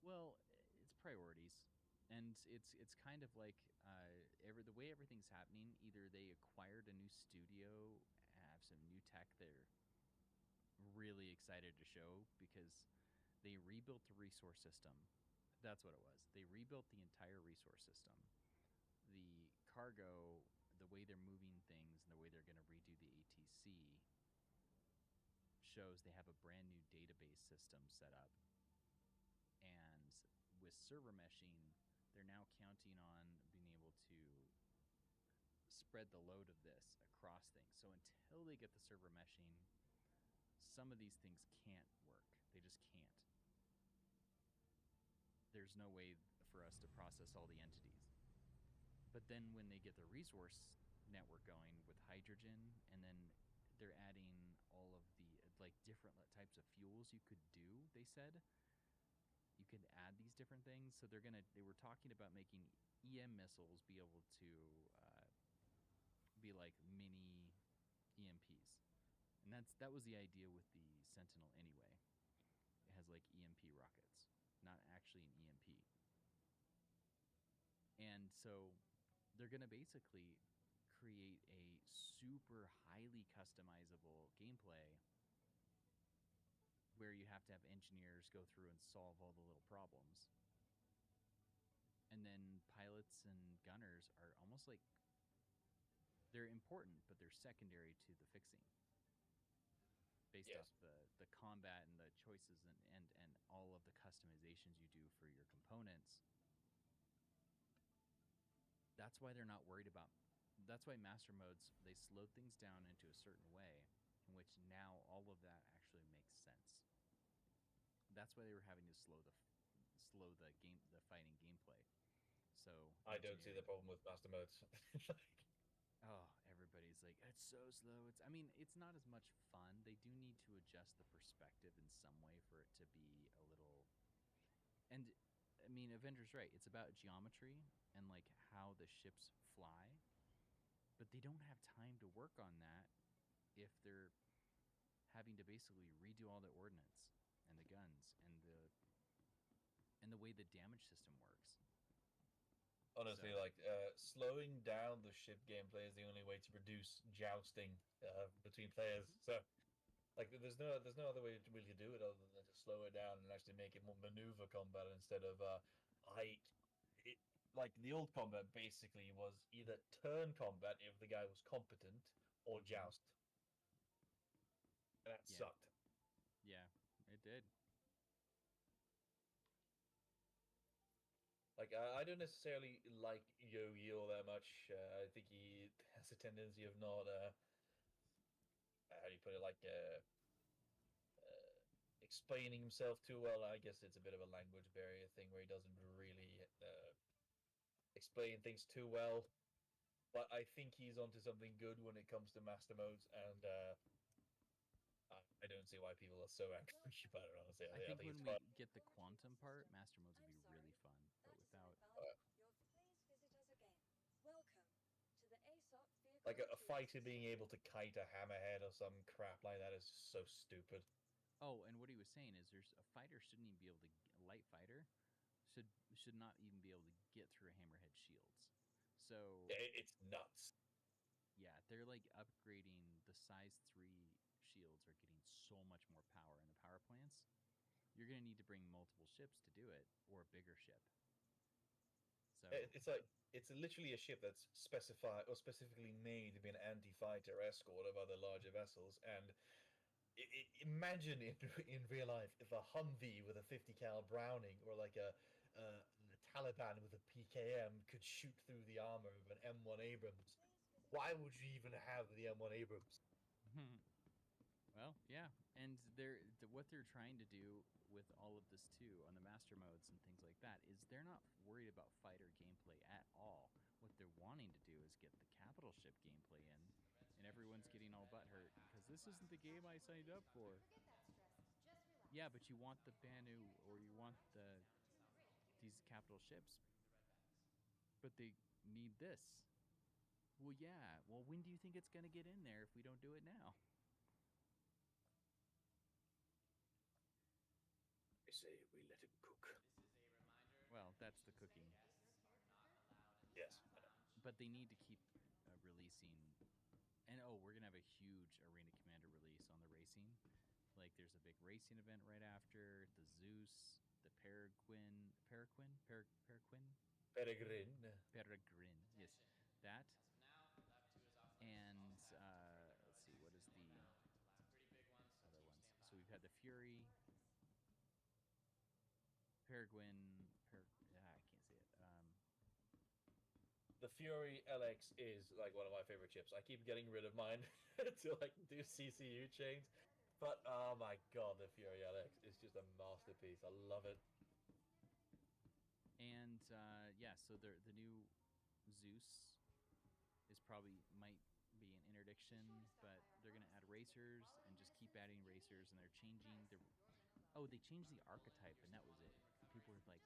Well, it's priorities, and it's kind of like the way everything's happening. Either they acquired a new studio, have some new tech they're really excited to show because they rebuilt the resource system. That's what it was. They rebuilt the entire resource system. The cargo, the way they're moving things, and the way they're going to redo the ATC shows they have a brand new database system set up. And with server meshing, they're now counting on being able to spread the load of this across things. So until they get the server meshing, some of these things can't work. They just can't. There's no way for us to process all the entities. But then when they get the resource network going with hydrogen, and then they're adding all of the different types of fuels you could do, they said you could add these different things. So they were talking about making EM missiles be able to be like mini EMPs. And that was the idea with the Sentinel anyway. It has like EMP rockets, not actually an EMP. And so they're going to basically create a super highly customizable gameplay where you have to have engineers go through and solve all the little problems. And then pilots and gunners are almost like they're important, but they're secondary to the fixing. Based off the combat and the choices and all of the customizations you do for your components. That's why they're not worried about. That's why master modes, they slowed things down into a certain way in which now all of that actually makes sense. That's why they were having to slow the fighting gameplay. So I don't see the problem with master modes. Oh, everybody's like, it's so slow. It's not as much fun. They do need to adjust the perspective in some way for it to be a little. And Avenger's right. It's about geometry and like how the ships fly. But they don't have time to work on that if they're having to basically redo all the ordnance and the guns and the way the damage system works. Honestly, slowing down the ship gameplay is the only way to reduce jousting between players. So, there's no other way to really do it other than to slow it down and actually make it more maneuver combat instead of the old combat basically was either turn combat if the guy was competent or joust, and that sucked. Yeah, it did. I don't necessarily like Yogi all that much. I think he has a tendency of not, how do you put it, explaining himself too well. I guess it's a bit of a language barrier thing where he doesn't really explain things too well. But I think he's onto something good when it comes to master modes, and I don't see why people are so angry about it, honestly. I think when we get the quantum part, master modes would be really fun, but without. Please visit us again. Welcome to the ASOP vehicle. A fighter being able to kite a hammerhead or some crap like that is so stupid. Oh, and what he was saying is, a fighter shouldn't even be able to. A light fighter should not even be able to get through a hammerhead shields. So it's nuts. Yeah, they're like upgrading the size 3 shields are getting so much more power in the power plants. You're going to need to bring multiple ships to do it, or a bigger ship. So it's literally a ship that's specified or specifically made to be an anti-fighter escort of other larger vessels. And imagine in real life if a Humvee with a 50 cal Browning or like a Taliban with a PKM could shoot through the armor of an M1 Abrams. Why would you even have the M1 Abrams? Well, yeah, and what they're trying to do with all of this too on the master modes and things like that is they're not worried about fighter gameplay at all. What they're wanting to do is get the capital ship gameplay in, and everyone's getting all butthurt because this isn't the game I signed up for. Yeah, but you want the Banu or you want these capital ships, but they need this. Well, yeah. Well, when do you think it's going to get in there if we don't do it now? I say we let him cook. Well, that's the cooking. Yes. But they need to keep releasing. And we're going to have a huge Arena Commander release on the racing. Like, there's a big racing event right after. The Zeus, the Peregrine. Yes, that. And let's see, what is the other ones? So we've had the Fury, Peregrine. I can't say it. The Fury LX is like one of my favorite chips. I keep getting rid of mine to like do CCU chains, but oh my god, the Fury LX is just a masterpiece. I love it. And yeah, so the new Zeus is might be an interdiction, but they're gonna add racers and just keep adding racers, and they're changing the. Oh, they changed the archetype, and that was it. People were like,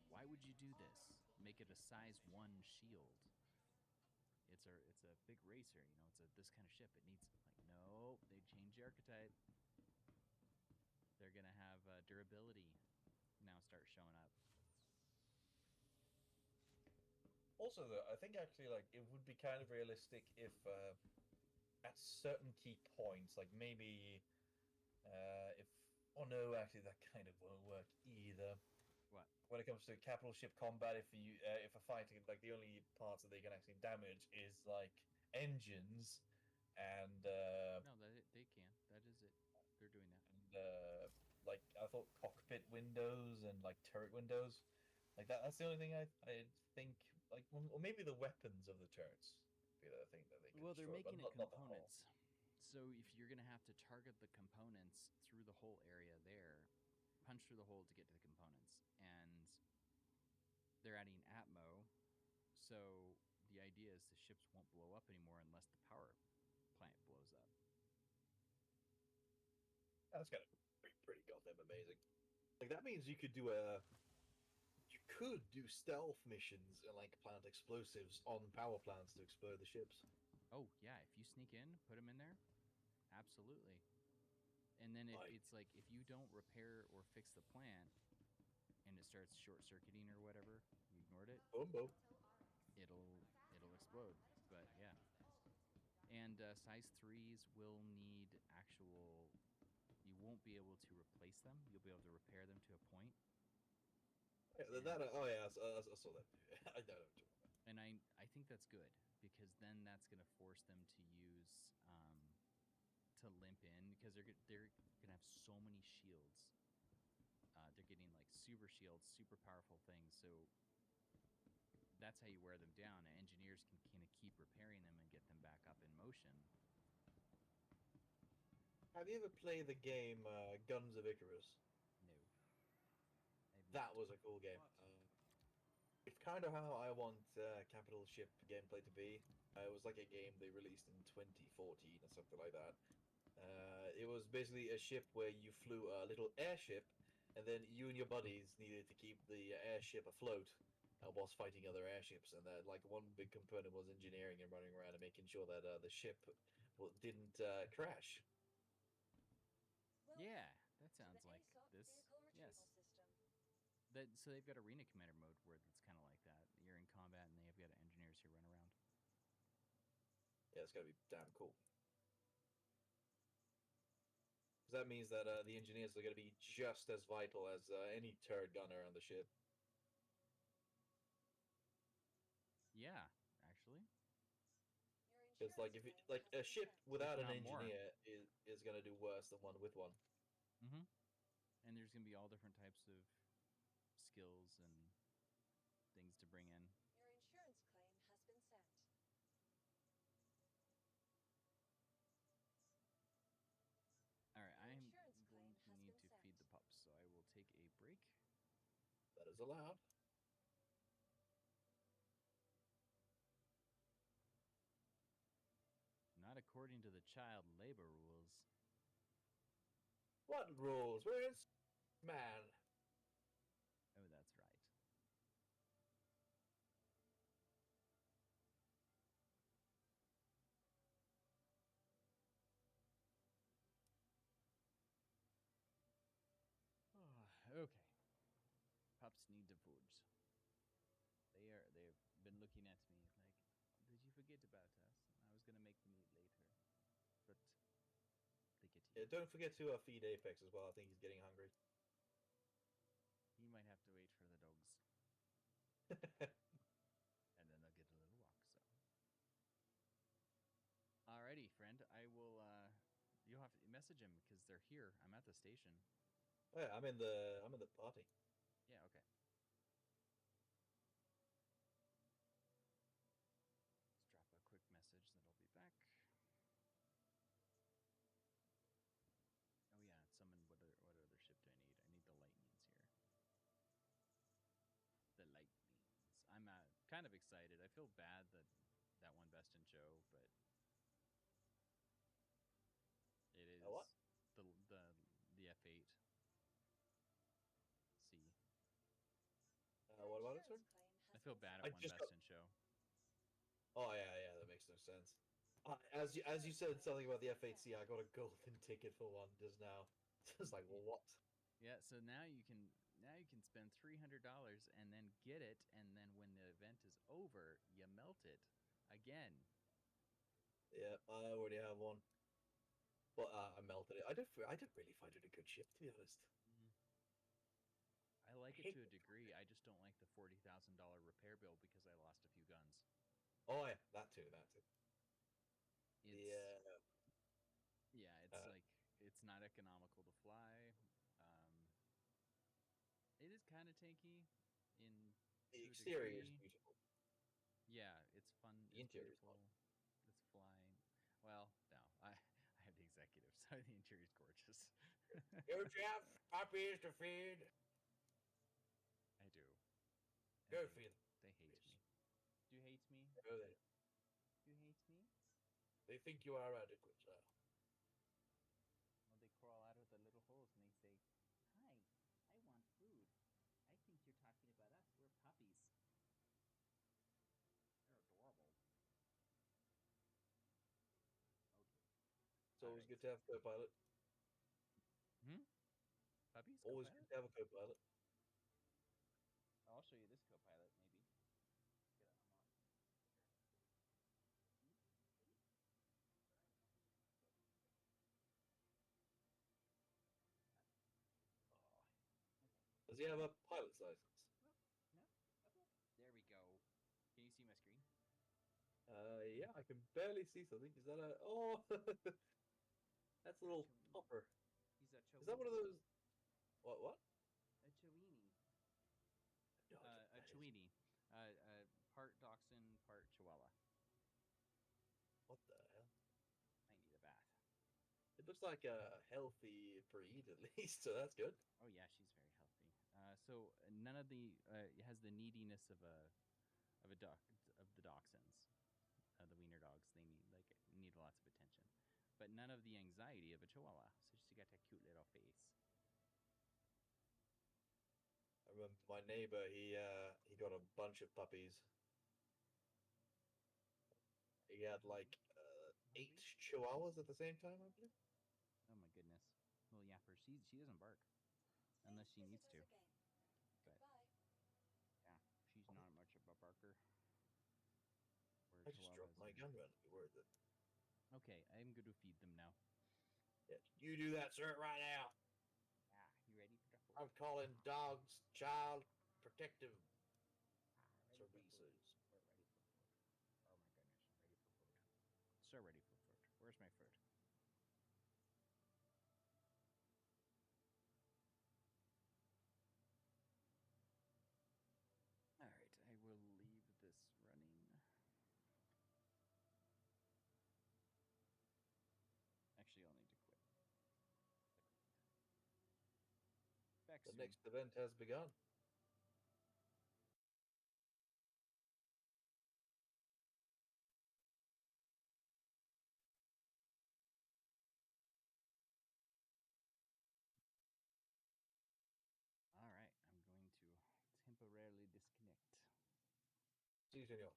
"Why would you do this? Make it a size 1 shield. It's a big racer, you know. It's this kind of ship. It needs like no. They changed the archetype. They're gonna have durability now start showing up. Also, though, I think actually like it would be kind of realistic if at certain key points, like maybe if no, actually that kind of won't work either. What? When it comes to capital ship combat, if a fighter like the only parts that they can actually damage is like engines and No, they can. That is it. They're doing that. And like I thought cockpit windows and like turret windows, like that's the only thing I think like, or maybe the weapons of the turrets would be the thing that they can. Well, they're destroy, making but it not components. So if you're gonna have to target the components through the whole area there, punch through the hole to get to the components, and they're adding Atmo, so the idea is the ships won't blow up anymore unless the power plant blows up. That's gonna be pretty goddamn amazing. Like that means you could do stealth missions and like plant explosives on power plants to explode the ships. Oh yeah, if you sneak in, put them in there, absolutely. And then it's like if you don't repair or fix the plant, and it starts short circuiting or whatever, you ignored it. Boom. It'll explode. But yeah. And size 3s will need actual. You won't be able to replace them. You'll be able to repair them to a point. Yeah, I saw that. I know. And I think that's good because then that's going to force them to use to limp in because they're gonna have so many shields. They're getting like super shields, super powerful things. So that's how you wear them down. And engineers can kind of keep repairing them and get them back up in motion. Have you ever played the game Guns of Icarus? No. That was a cool game. It's kind of how I want capital ship gameplay to be. It was like a game they released in 2014 or something like that. It was basically a ship where you flew a little airship, and then you and your buddies needed to keep the airship afloat whilst fighting other airships. And like one big component was engineering and running around and making sure that the ship didn't crash. Yeah, that sounds like this. Yes. So they've got Arena Commander mode where it's kind of like that. You're in combat and they've got engineers who run around. Yeah, it's gonna be damn cool. Because that means that the engineers are going to be just as vital as any turret gunner on the ship. Yeah, actually. Because like if it, like a ship without an not more. engineer is gonna do worse than one with one. Mm-hmm. And there's gonna be all different types of skills and things to bring in. Your insurance claim has been sent. All right, Your I'm insurance going claim to has need been to sent. feed the pups, so I will take a break. That is allowed. Not according to the child labor rules. What rules? Where's man? Oh, that's right. Okay. Pups need the foods. They've been looking at me like, did you forget about us? I was gonna make them eat later, but they get to Yeah, eat. don't forget to feed Apex as well. I think he's getting hungry. He might have to wait for the dogs, and then they'll get a little walk. So, alrighty, friend. I will. You'll have to message him because they're here. I'm at the station. Oh, yeah, I'm in the party. Yeah. Okay. Let's drop a quick message that I'll be back. Oh yeah, summon. What other ship do I need? I need the lightnings here. The lightnings. I'm kind of excited. I feel bad that one best in show, but it is What? the F8 C. What about it, sir? I feel bad I at one just best got. in show. Oh yeah, that makes no sense. As you said something about the F8C, I got a golden ticket for one just now. It's like, well, what? Yeah, so now you can spend $300 and then get it, and then when the event is over, you melt it again. Yeah, I already have one, but I melted it. I didn't really find it a good ship, to be honest. I like I it hate to a the degree. I just don't like the $40,000 repair bill because I lost a few guns. Oh yeah, that too. It's Yeah. yeah, it's like it's not economical to fly. It is kind of tanky in The to a exterior is degree. beautiful. Yeah, it's fun. The It's interior is not. beautiful. It's flying. Well, no, I have the executive, so the interior is gorgeous. Go, Jeff. Puppies to feed. I do. And Go feed them. they hate me. Do you hate me? Go there. Do you hate me? They think you are adequate, sir. Well, they crawl out of the little holes and they say, "Hi, I want food. I think you're talking about us. We're puppies." They're adorable. Okay. It's always good to have a co-pilot. Puppies? Always Co-pilot? good to have a co-pilot. I'll show you this co-pilot, maybe. Get it unlocked. Oh. Does he have a pilot's license? No. There we go. Can you see my screen? Yeah, I can barely see something. Is that a... Oh! That's a little topper. He's a Chowini. Is that one of those... What? A Chowini. No, A Chowini. Part Dachshund, part Chihuahua. What the hell? I need a bath. It looks like a healthy breed, at least, so that's good. Oh yeah, she's very healthy. So none of the it has the neediness of the dachshunds, the wiener dogs. They need lots of attention, but none of the anxiety of a Chihuahua. So she got that cute little face. I remember my neighbor. He got a bunch of puppies. He had like 8 Chihuahuas at the same time, I believe. Oh my goodness, little yapper. She doesn't bark unless she needs to. But yeah, she's not much of a barker. I just dropped my gun randomly. Where is it? Okay, I'm going to feed them now. Yeah, you do that, sir, right now. Yeah, you ready for the food? I'm calling dogs child protective services. We're ready for back The soon. next event has begun. All right, I'm going to temporarily disconnect. See you, senor.